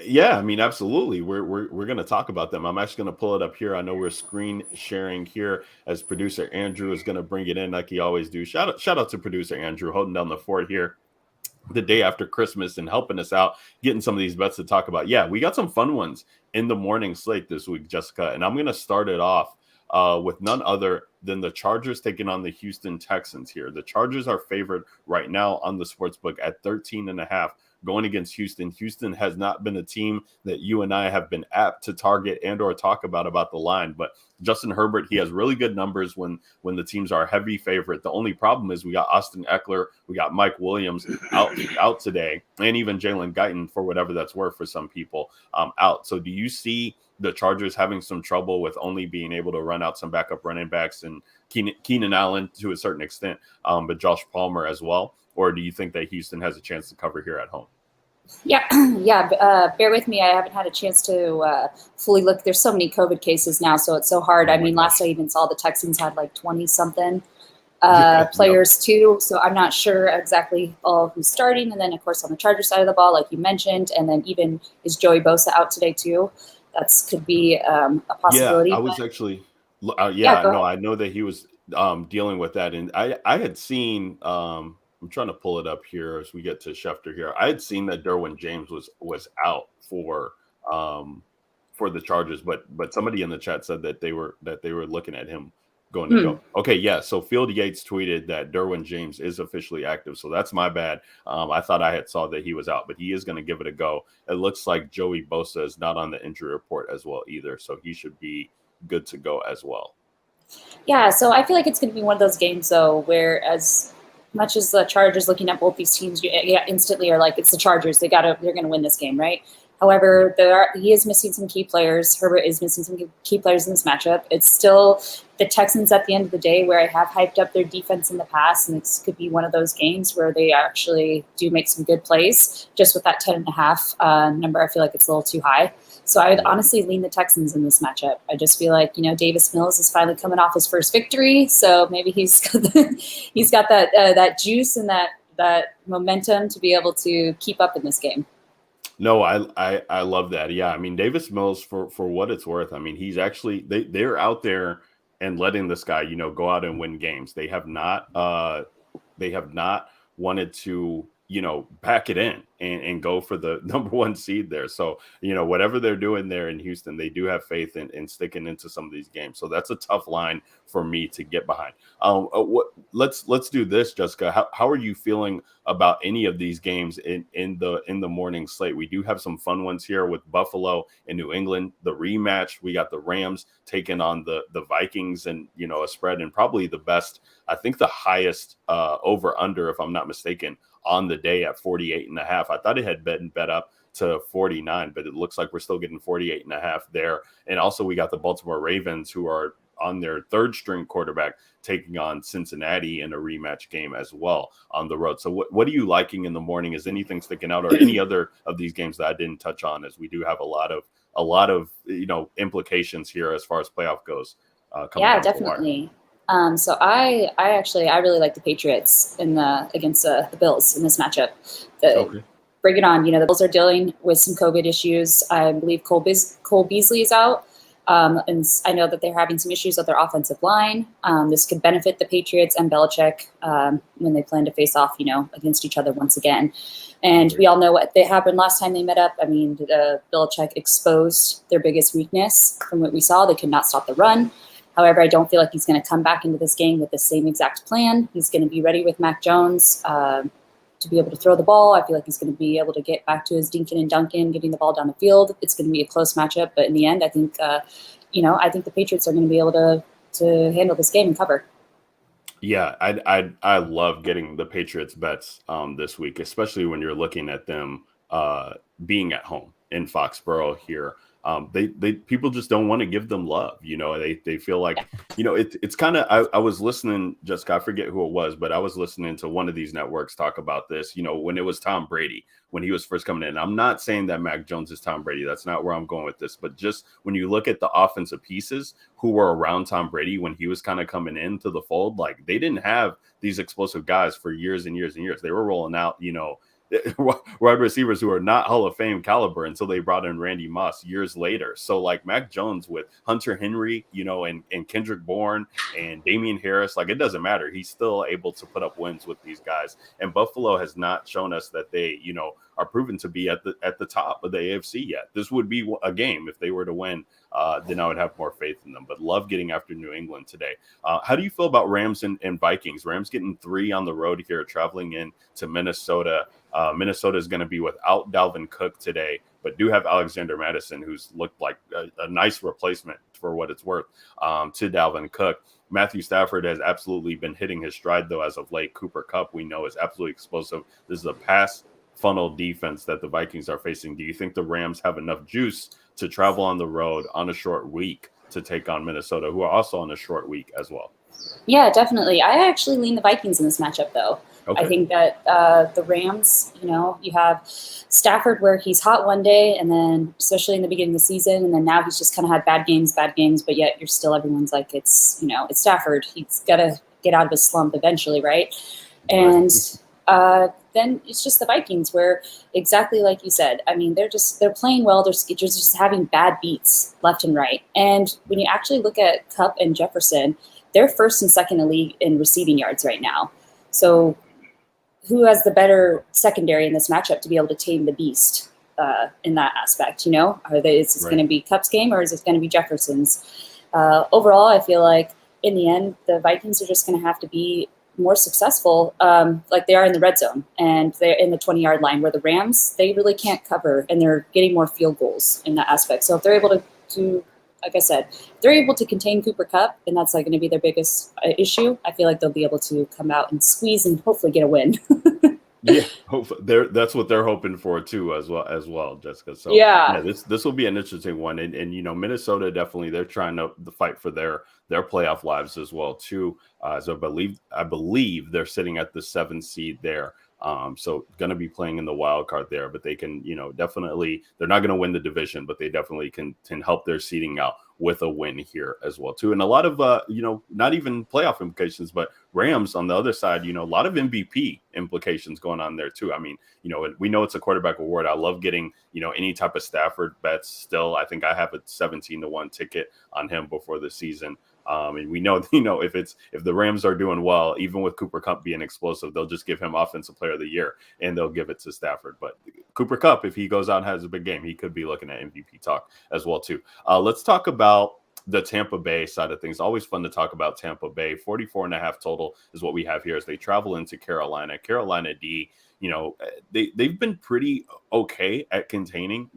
Yeah, I mean, absolutely. We're going to talk about them. I'm actually going to pull it up here. I know we're screen sharing here as producer Andrew is going to bring it in like he always do. Shout out to producer Andrew holding down the fort here the day after Christmas and helping us out, getting some of these bets to talk about. Yeah, we got some fun ones in the morning slate this week, Jessica, and I'm going to start it off with none other than the Chargers taking on the Houston Texans here. The Chargers are favored right now on the sportsbook at 13.5 going against Houston. Houston has not been a team that you and I have been apt to target and or talk about the line. But Justin Herbert, he has really good numbers when the teams are a heavy favorite. The only problem is we got Austin Eckler, we got Mike Williams out today, and even Jalen Guyton, for whatever that's worth for some people, out. So do you see the Chargers having some trouble with only being able to run out some backup running backs and Keenan Allen to a certain extent, but Josh Palmer as well? Or do you think that Houston has a chance to cover here at home? Yeah, bear with me. I haven't had a chance to fully look. There's so many COVID cases now, so it's so hard. I mean, last I even saw the Texans had like 20-something players too, so I'm not sure exactly who's starting. And then, of course, on the Charger side of the ball, like you mentioned, and then even is Joey Bosa out today too? That could be a possibility. Yeah, I was actually, I know that he was dealing with that, and I had seen. I'm trying to pull it up here as we get to Schefter here. I had seen that Derwin James was out for the Chargers, but somebody in the chat said that they were looking at him going to go. Okay, yeah. So Field Yates tweeted that Derwin James is officially active. So that's my bad. I thought I had saw that he was out, but he is going to give it a go. It looks like Joey Bosa is not on the injury report as well either, so he should be good to go as well. Yeah, so I feel like it's going to be one of those games though, where as much as the Chargers, looking at both these teams, instantly are like, it's the Chargers. They're going to win this game, right? However, he is missing some key players. Herbert is missing some key players in this matchup. It's still the Texans at the end of the day, where I have hyped up their defense in the past, and this could be one of those games where they actually do make some good plays. Just with that 10.5 number, I feel like it's a little too high. So I would honestly lean the Texans in this matchup. I just feel like, Davis Mills is finally coming off his first victory, so maybe he's got that juice and that momentum to be able to keep up in this game. No, I love that. Yeah, I mean, Davis Mills, for what it's worth, I mean, he's actually they're out there and letting this guy, go out and win games. They have not wanted to, pack it in and go for the number one seed there. So, whatever they're doing there in Houston, they do have faith in sticking into some of these games. So that's a tough line for me to get behind. Let's do this, Jessica. How are you feeling about any of these games in the morning slate? We do have some fun ones here with Buffalo and New England, the rematch. We got the Rams taking on the Vikings, and a spread, and probably the best, I think the highest over under, if I'm not mistaken, on the day at 48.5. I thought it had been bet up to 49, but it looks like we're still getting 48.5 there. And also we got the Baltimore Ravens, who are on their third string quarterback, taking on Cincinnati in a rematch game as well on the road. So what are you liking in the morning? Is anything sticking out, or any other of these games that I didn't touch on, as we do have a lot of implications here as far as playoff goes? Yeah, definitely. So I really like the Patriots against the Bills in this matchup. Bring it on. The Bills are dealing with some COVID issues. I believe Cole Beasley is out. And I know that they're having some issues with their offensive line. This could benefit the Patriots and Belichick when they plan to face off, against each other once again. And we all know what happened last time they met up. I mean, Belichick exposed their biggest weakness from what we saw. They could not stop the run. However, I don't feel like he's going to come back into this game with the same exact plan. He's going to be ready with Mac Jones to be able to throw the ball. I feel like he's going to be able to get back to his Dinkin and Duncan, getting the ball down the field. It's going to be a close matchup, but in the end, I think the Patriots are going to be able to handle this game and cover. Yeah, I love getting the Patriots bets this week, especially when you're looking at them being at home in Foxborough here. They people just don't want to give them love. They feel like, it's kind of, I was listening, Jessica, I forget who it was, but I was listening to one of these networks talk about this, when it was Tom Brady, when he was first coming in. I'm not saying that Mac Jones is Tom Brady. That's not where I'm going with this. But just when you look at the offensive pieces who were around Tom Brady when he was kind of coming into the fold, like, they didn't have these explosive guys for years and years and years. They were rolling out, wide receivers who are not Hall of Fame caliber until they brought in Randy Moss years later. So like Mac Jones with Hunter Henry, and Kendrick Bourne and Damian Harris, like, it doesn't matter. He's still able to put up wins with these guys. And Buffalo has not shown us that they, are proven to be at the top of the AFC yet. This would be a game if they were to win. Then I would have more faith in them. But love getting after New England today. How do you feel about Rams and Vikings? Rams getting 3 on the road here, traveling in to Minnesota. Minnesota is going to be without Dalvin Cook today, but do have Alexander Madison, who's looked like a nice replacement for what it's worth to Dalvin Cook. Matthew Stafford has absolutely been hitting his stride, though, as of late. Cooper Kupp, we know, is absolutely explosive. This is a pass funnel defense that the Vikings are facing. Do you think the Rams have enough juice to travel on the road on a short week to take on Minnesota, who are also on a short week as well? Yeah, definitely. I actually lean the Vikings in this matchup, though. Okay. I think that the Rams, you have Stafford where he's hot one day, and then especially in the beginning of the season, and then now he's just kind of had bad games, but yet everyone's like, it's Stafford. He's got to get out of his slump eventually, right? And then it's just the Vikings where, exactly like you said, I mean, they're playing well. They're just having bad beats left and right. And when you actually look at Kupp and Jefferson, they're first and second in the league in receiving yards right now. So who has the better secondary in this matchup to be able to tame the beast in that aspect? Is it going to be Kupp's game, or is it going to be Jefferson's? Overall, I feel like in the end, the Vikings are just going to have to be more successful like they are in the red zone, and they're in the 20-yard line, where the Rams, they really can't cover, and they're getting more field goals in that aspect. So if they're able to like I said, if they're able to contain Cooper Kupp, and that's going to be their biggest issue, I feel like they'll be able to come out and squeeze and hopefully get a win. Yeah, hopefully that's what they're hoping for too, as well, Jessica. So this will be an interesting one, and Minnesota definitely, they're trying to fight for their playoff lives as well too. So I believe they're sitting at the 7th seed there. So going to be playing in the wild card there, but they can, definitely, they're not going to win the division, but they definitely can help their seeding out with a win here as well too. And a lot of, not even playoff implications, but Rams on the other side, a lot of MVP implications going on there too. I mean, we know it's a quarterback award. I love getting, any type of Stafford bets still. I think I have a 17-1 ticket on him before the season. And we know, if the Rams are doing well, even with Cooper Kupp being explosive, they'll just give him Offensive Player of the Year and they'll give it to Stafford. But Cooper Kupp, if he goes out and has a big game, he could be looking at MVP talk as well too. Let's talk about the Tampa Bay side of things. Always fun to talk about Tampa Bay. 44.5 total is what we have here as they travel into Carolina. Carolina D, they've been pretty okay at containing,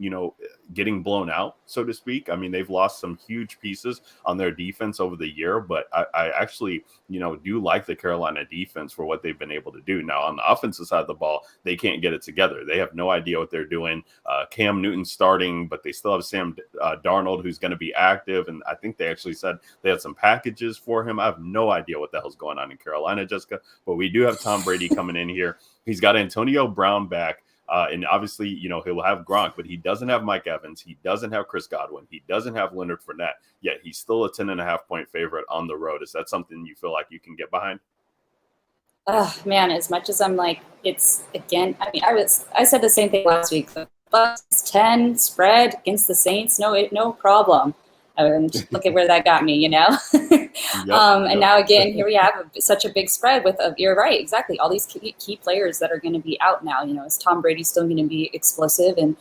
getting blown out, so to speak. I mean, they've lost some huge pieces on their defense over the year, but I actually, do like the Carolina defense for what they've been able to do. Now, on the offensive side of the ball, they can't get it together. They have no idea what they're doing. Cam Newton starting, but they still have Sam Darnold, who's going to be active. And I think they actually said they had some packages for him. I have no idea what the hell's going on in Carolina, Jessica, but we do have Tom Brady coming in here. He's got Antonio Brown back. And obviously, he'll have Gronk, but he doesn't have Mike Evans. He doesn't have Chris Godwin. He doesn't have Leonard Fournette, yet he's still a 10.5-point favorite on the road. Is that something you feel like you can get behind? Man, as much as I'm like, it's, again, I mean, I said the same thing last week. The Bucs 10 spread against the Saints, no problem. Just look at where that got me, And now again, here we have such a big spread with you're right, exactly. All these key players that are going to be out now. Is Tom Brady still going to be explosive and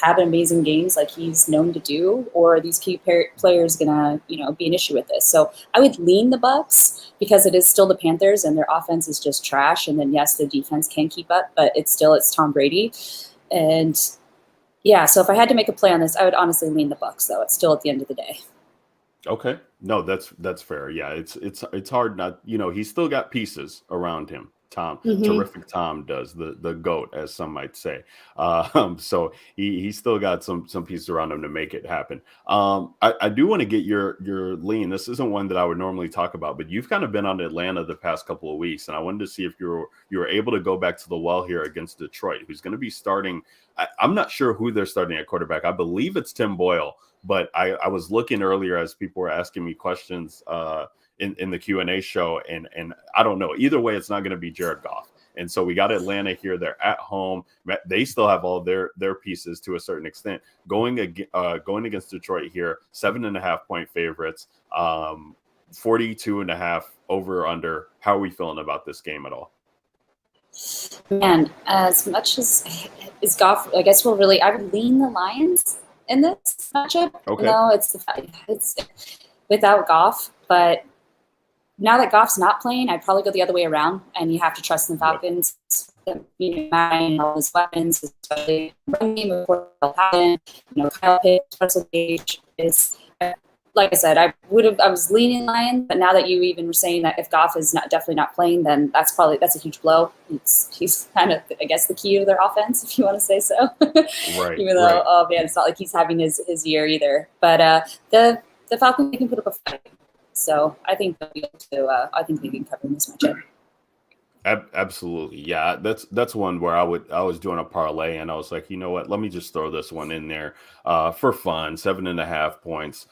have amazing games like he's known to do, or are these key players going to be an issue with this? So I would lean the Bucs because it is still the Panthers and their offense is just trash. And then yes, the defense can keep up, but it's Tom Brady. And yeah, so if I had to make a play on this, I would honestly lean the Bucs, though. It's still at the end of the day. Okay, no, that's fair. Yeah, it's hard not. He's still got pieces around him. Tom, terrific Tom does, the GOAT, as some might say. So he's still got some pieces around him to make it happen. I do want to get your lean. This isn't one that I would normally talk about, but you've kind of been on Atlanta the past couple of weeks, and I wanted to see if you were able to go back to the well here against Detroit, who's going to be starting. I'm not sure who they're starting at quarterback. I believe it's Tim Boyle, but I was looking earlier as people were asking me questions in the Q&A show, and I don't know. Either way, it's not going to be Jared Goff. And so we got Atlanta here. They're at home. They still have all their pieces to a certain extent. Going against Detroit here, 7.5-point favorites, 42.5 over or under. How are we feeling about this game at all? Man, as much as Goff, I guess I would lean the Lions in this matchup. Okay. No, it's without Goff, but now that Goff's not playing, I'd probably go the other way around, and you have to trust in the Falcons. And all his weapons, especially running before happen. Kyle Pitts, Russell Gage is, like I said, I was leaning Lions, but now that you even were saying that if Goff is definitely not playing, then that's a huge blow. He's kind of, I guess, the key to their offense, if you want to say so. Right. Even though, oh man, it's not like he's having his year either. But the Falcons can put up a fight. So I think they'll be able to. I think they can cover in this matchup. Absolutely. Yeah, that's one where I was doing a parlay and I was like, you know what, let me just throw this one in there for fun. 7.5 points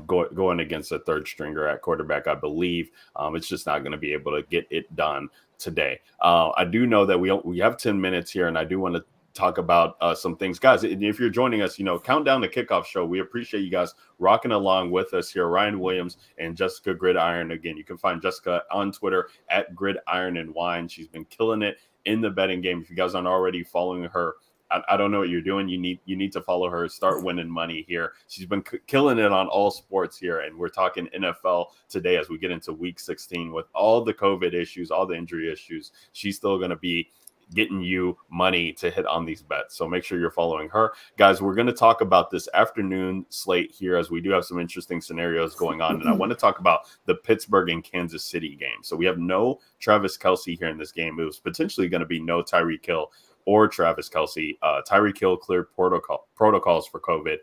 going against a third stringer at quarterback. I believe it's just not going to be able to get it done today. I do know that we have 10 minutes here, and I do want to talk about some things, guys. If you're joining us, count down the kickoff show. We appreciate you guys rocking along with us here. Ryan Williams and Jessica Gridiron. Again, you can find Jessica on Twitter at Gridiron and Wine. She's been killing it in the betting game. If you guys aren't already following her, I don't know what you're doing. You need to follow her. Start winning money here. She's been killing it on all sports here, and we're talking NFL today as we get into Week 16 with all the COVID issues, all the injury issues. She's still going to be getting you money to hit on these bets. So make sure you're following her. Guys, we're going to talk about this afternoon slate here, as we do have some interesting scenarios going on. And I want to talk about the Pittsburgh and Kansas City game. So we have no Travis Kelce here in this game. It was potentially going to be no Tyreek Hill or Travis Kelce. Tyreek Hill cleared protocols for COVID.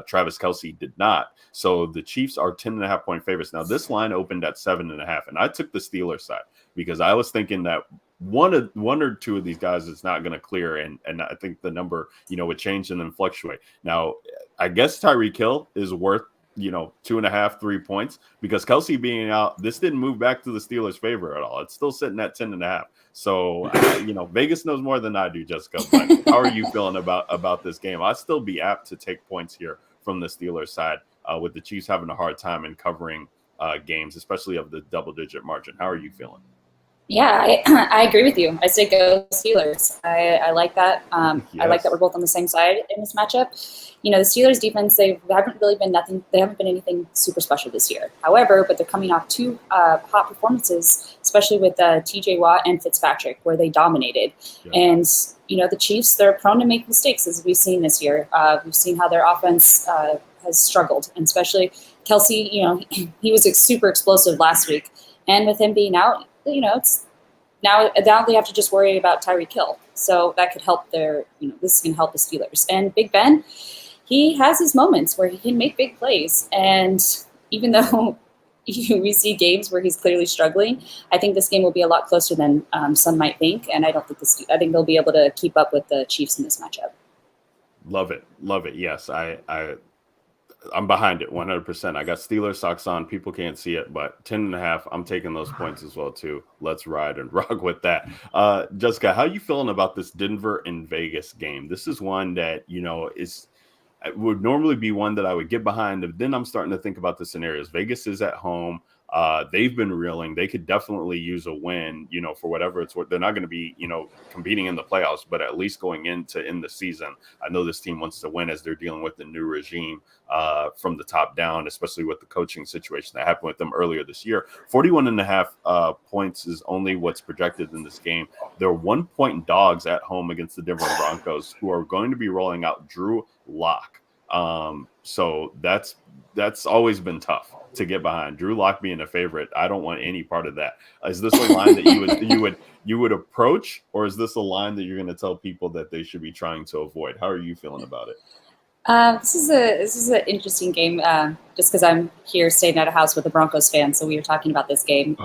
Travis Kelce did not. So the Chiefs are 10.5 point favorites. Now this line opened at 7.5, and I took the Steelers side because I was thinking that one or two of these guys is not going to clear, and I think the number would change and then fluctuate. Now I guess Tyreek Hill is worth 2.5, 3 points, because Kelce being out, this didn't move back to the Steelers' favor at all. It's still sitting at 10.5. So Vegas knows more than I do, Jessica. But how are you feeling about this game? I'd still be apt to take points here from the Steelers side, with the Chiefs having a hard time in covering games, especially of the double-digit margin. How are you feeling? Yeah, I agree with you. I say go Steelers. I like that. Yes. I like that we're both on the same side in this matchup. The Steelers defense, they haven't been anything super special this year. However, but they're coming off two hot performances, especially with TJ Watt and Fitzpatrick, where they dominated. Yeah. And, the Chiefs, they're prone to make mistakes, as we've seen this year. We've seen how their offense has struggled, and especially Kelce, he was super explosive last week. And with him being out, it's now they have to just worry about Tyreek Hill. So that could help this can help the Steelers. And Big Ben, he has his moments where he can make big plays. And even though we see games where he's clearly struggling, I think this game will be a lot closer than some might think. And I think they'll be able to keep up with the Chiefs in this matchup. Love it. Yes, I'm behind it 100%. I got Steelers socks on. People can't see it, but 10.5, I'm taking those points as well too. Let's ride and rock with that. Jessica, how are you feeling about this Denver and Vegas game? This is one that, would normally be one that I would get behind. But then I'm starting to think about the scenarios. Vegas is at home. They've been reeling. They could definitely use a win, for whatever it's worth. They're not going to be, competing in the playoffs, but at least going in the season, I know this team wants to win as they're dealing with the new regime from the top down, especially with the coaching situation that happened with them earlier this year. 41.5 points is only what's projected in this game. They're 1-point dogs at home against the Denver Broncos, who are going to be rolling out Drew Lock. So that's always been tough to get behind. Drew Lock being a favorite, I don't want any part of that. Is this a line that you would approach, or is this a line that you're going to tell people that they should be trying to avoid? How are you feeling about it? This is an interesting game, just because I'm here staying at a house with a Broncos fan, so we were talking about this game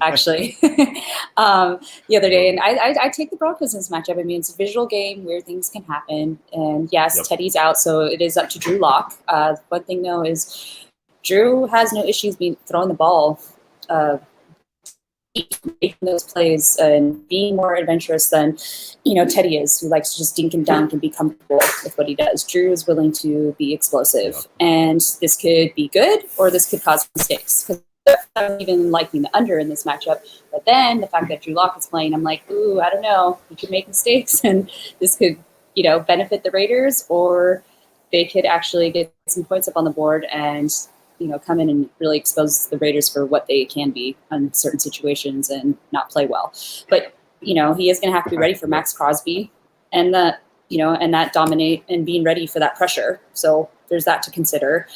actually the other day, and I take the Broncos in this matchup. I mean, it's a visual game, weird things can happen, and yes, Teddy's out, so it is up to Drew Lock. One thing though is Drew has no issues throwing the ball, making those plays and being more adventurous than Teddy is, who likes to just dink and dunk and be comfortable with what he does. Drew is willing to be explosive, and this could be good or this could cause mistakes, because I'm even liking the under in this matchup. But then the fact that Drew Lock is playing, I'm like, ooh, I don't know, he could make mistakes, and this could benefit the Raiders, or they could actually get some points up on the board and come in and really expose the Raiders for what they can be in certain situations and not play well. But, he is going to have to be ready for Max Crosby and and that dominate and being ready for that pressure. So there's that to consider.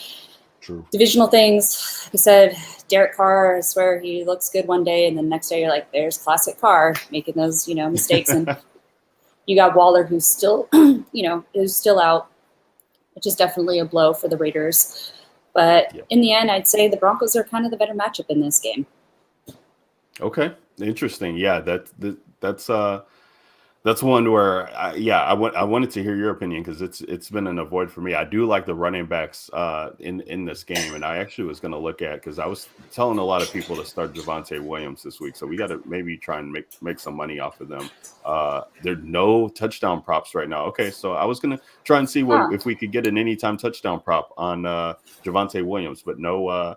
True. Divisional things, like I said, Derek Carr, I swear he looks good one day, and the next day you're like, there's classic Carr making those, mistakes. And you got Waller, who's still, is still out, which is definitely a blow for the Raiders. But in the end, I'd say the Broncos are kind of the better matchup in this game. Okay, interesting. Yeah, that's one where I wanted to hear your opinion because it's been an avoid for me. I do like the running backs in this game, and I actually was going to look at, because I was telling a lot of people to start Javonte Williams this week, so we got to maybe try and make some money off of them. There's no touchdown props right now. Okay, so I was going to try and see if we could get an anytime touchdown prop on Javonte Williams, but no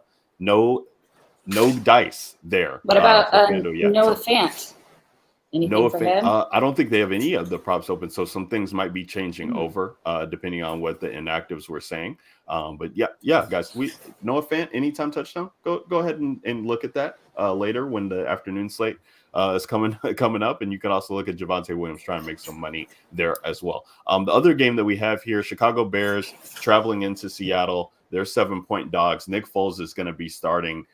dice there. What about Noah Fant? Anything for him? I don't think they have any of the props open, so some things might be changing over depending on what the inactives were saying. But yeah, guys, Noah Fant, anytime touchdown. Go ahead and look at that later when the afternoon slate is coming up, and you can also look at Javonte Williams trying to make some money there as well. The other game that we have here, Chicago Bears traveling into Seattle. They're 7-point dogs. Nick Foles is going to be starting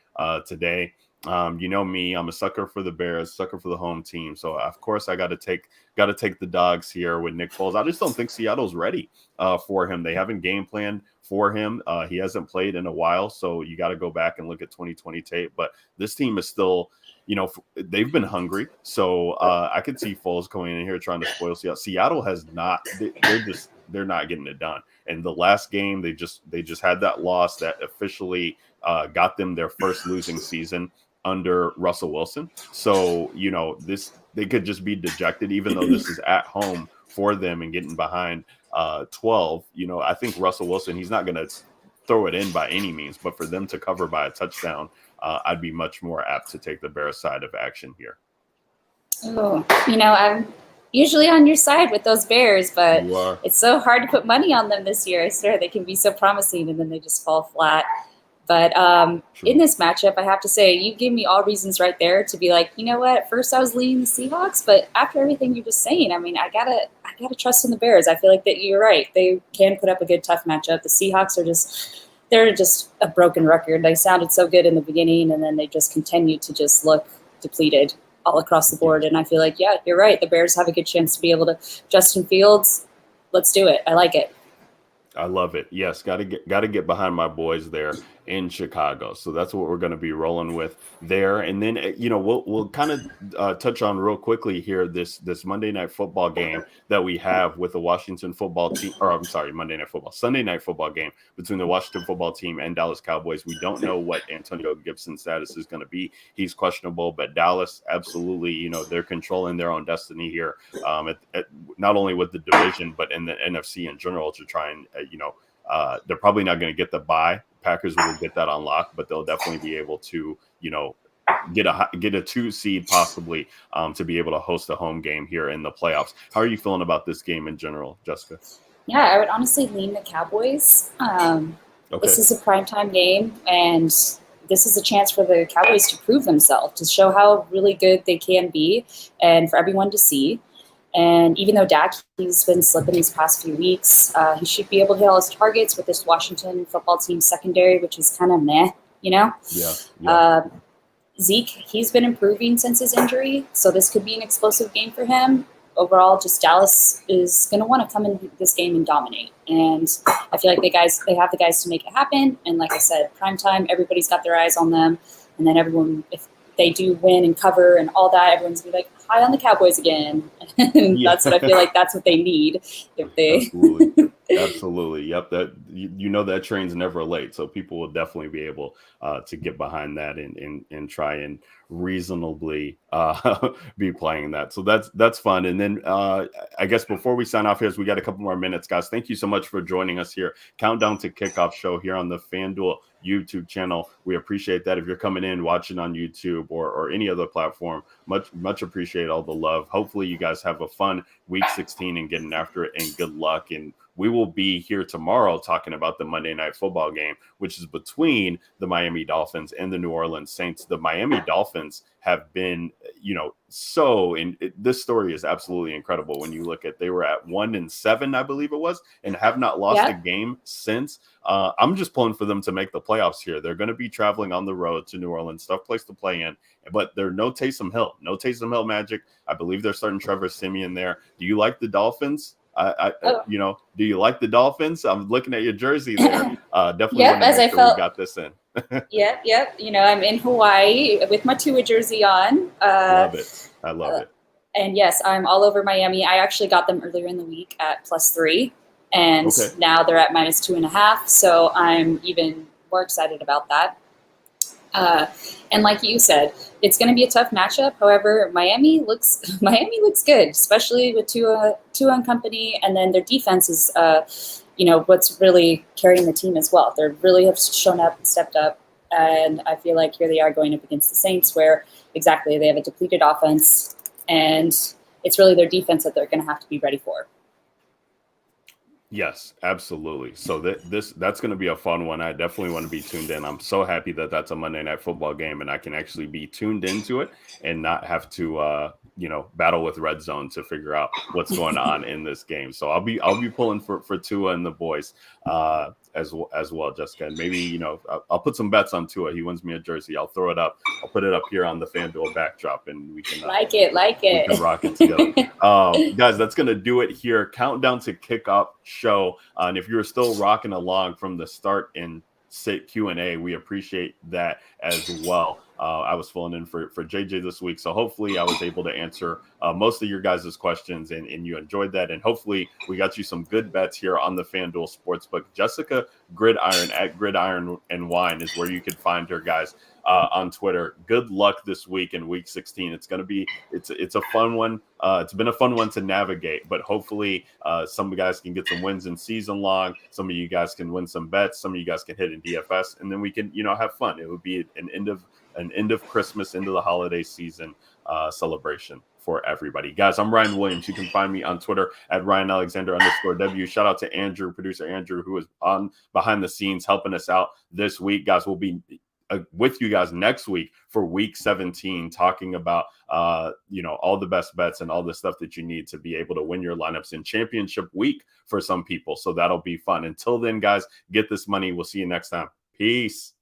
today. You know me, I'm a sucker for the Bears, sucker for the home team. So of course I got to take the dogs here with Nick Foles. I just don't think Seattle's ready for him. They haven't game planned for him. He hasn't played in a while, so you got to go back and look at 2020 tape. But this team is still, they've been hungry. So I could see Foles coming in here trying to spoil Seattle. Seattle has not. They're not getting it done. And the last game, they just had that loss that officially got them their first losing season under Russell Wilson. So, they could just be dejected, even though this is at home for them and getting behind 12. I think Russell Wilson, he's not going to throw it in by any means, but for them to cover by a touchdown, I'd be much more apt to take the Bears side of action here. Oh, I'm usually on your side with those Bears, but it's so hard to put money on them this year. I swear they can be so promising and then they just fall flat. But in this matchup, I have to say, you gave me all reasons right there to be like, you know what? At first, I was leaning the Seahawks, but after everything you're just saying, I mean, I gotta trust in the Bears. I feel like that you're right; they can put up a good, tough matchup. The Seahawks they're just a broken record. They sounded so good in the beginning, and then they just continued to just look depleted all across the board. And I feel like, yeah, you're right. The Bears have a good chance to be able to. Justin Fields, let's do it. I like it. I love it. Yes, got to get behind my boys there in Chicago. So that's what we're going to be rolling with there. And then we'll kind of touch on real quickly here this Monday Night Football game that we have with the Washington Football Team, or I'm sorry, Sunday Night Football game between the Washington Football Team and Dallas Cowboys. We don't know what Antonio Gibson's status is going to be. He's questionable, but Dallas absolutely, they're controlling their own destiny here. Not only with the division, but in the NFC in general to try and they're probably not going to get the bye. Packers will get that unlocked, but they'll definitely be able to, get a 2 seed possibly to be able to host a home game here in the playoffs. How are you feeling about this game in general, Jessica? Yeah, I would honestly lean the Cowboys. This is a primetime game, and this is a chance for the Cowboys to prove themselves, to show how really good they can be, and for everyone to see. And even though Dak, he's been slipping these past few weeks, he should be able to hit all his targets with this Washington Football Team secondary, which is kind of meh, Yeah. Zeke, he's been improving since his injury, so this could be an explosive game for him. Overall, just Dallas is going to want to come in this game and dominate. And I feel like they have the guys to make it happen. And like I said, primetime, everybody's got their eyes on them. And then everyone, if they do win and cover and all that, everyone's going to be like, high on the Cowboys again. And that's what I feel like that's what they need. If they Absolutely. Yep. That that train's never late. So people will definitely be able to get behind that and try and reasonably be playing that. So that's fun. And then I guess before we sign off here, we got a couple more minutes, guys. Thank you so much for joining us here. Countdown to Kickoff show here on the Fanduel YouTube channel. We appreciate that. If you're coming in, watching on YouTube or any other platform, much appreciate all the love. Hopefully you guys have a fun week 16 and getting after it, and good luck. And we will be here tomorrow talking about the Monday Night Football game, which is between the Miami Dolphins and the New Orleans Saints. The Miami Dolphins have been, this story is absolutely incredible when you look at, they were at 1-7, I believe it was, and have not lost a game since. I'm just pulling for them to make the playoffs here. They're going to be traveling on the road to New Orleans, tough place to play in, but they're no Taysom Hill magic. I believe they're starting Trevor Siemian there. Do you like the Dolphins? Do you like the Dolphins? I'm looking at your jersey there. Definitely want to make sure we got this in. Yep. I'm in Hawaii with my Tua jersey on. Love it. I love it. And yes, I'm all over Miami. I actually got them earlier in the week at +3, and now they're at -2.5. So I'm even more excited about that. And like you said, it's going to be a tough matchup. However, Miami looks good, especially with Tua and company. And then their defense is, what's really carrying the team as well. They really have shown up and stepped up. And I feel like here they are going up against the Saints, where exactly they have a depleted offense, and it's really their defense that they're going to have to be ready for. Yes, absolutely. So that's going to be a fun one. I definitely want to be tuned in. I'm so happy that that's a Monday Night Football game, and I can actually be tuned into it and not have to, battle with Red Zone to figure out what's going on in this game. So I'll be pulling for Tua and the boys as well, Jessica. And maybe, I'll put some bets on Tua. He wins me a jersey. I'll throw it up. I'll put it up here on the Fanduel backdrop, and we can like it. We can rock it together. Guys, that's going to do it here. Countdown to kickoff show. And if you're still rocking along from the start and Q&A, we appreciate that as well. I was filling in for JJ this week, so hopefully I was able to answer most of your guys' questions, and you enjoyed that. And hopefully we got you some good bets here on the FanDuel Sportsbook. Jessica Gridiron at Gridiron and Wine is where you can find her, guys, on Twitter. Good luck this week in Week 16. It's a fun one. It's been a fun one to navigate, but hopefully some of you guys can get some wins in season long. Some of you guys can win some bets. Some of you guys can hit in DFS, and then we can have fun. It would be an end of Christmas, into the holiday season celebration for everybody. Guys, I'm Ryan Williams. You can find me on Twitter at RyanAlexander_W. Shout out to Andrew, producer Andrew, who is on behind the scenes helping us out this week. Guys, we'll be with you guys next week for Week 17, talking about all the best bets and all the stuff that you need to be able to win your lineups in championship week for some people. So that'll be fun. Until then, guys, get this money. We'll see you next time. Peace.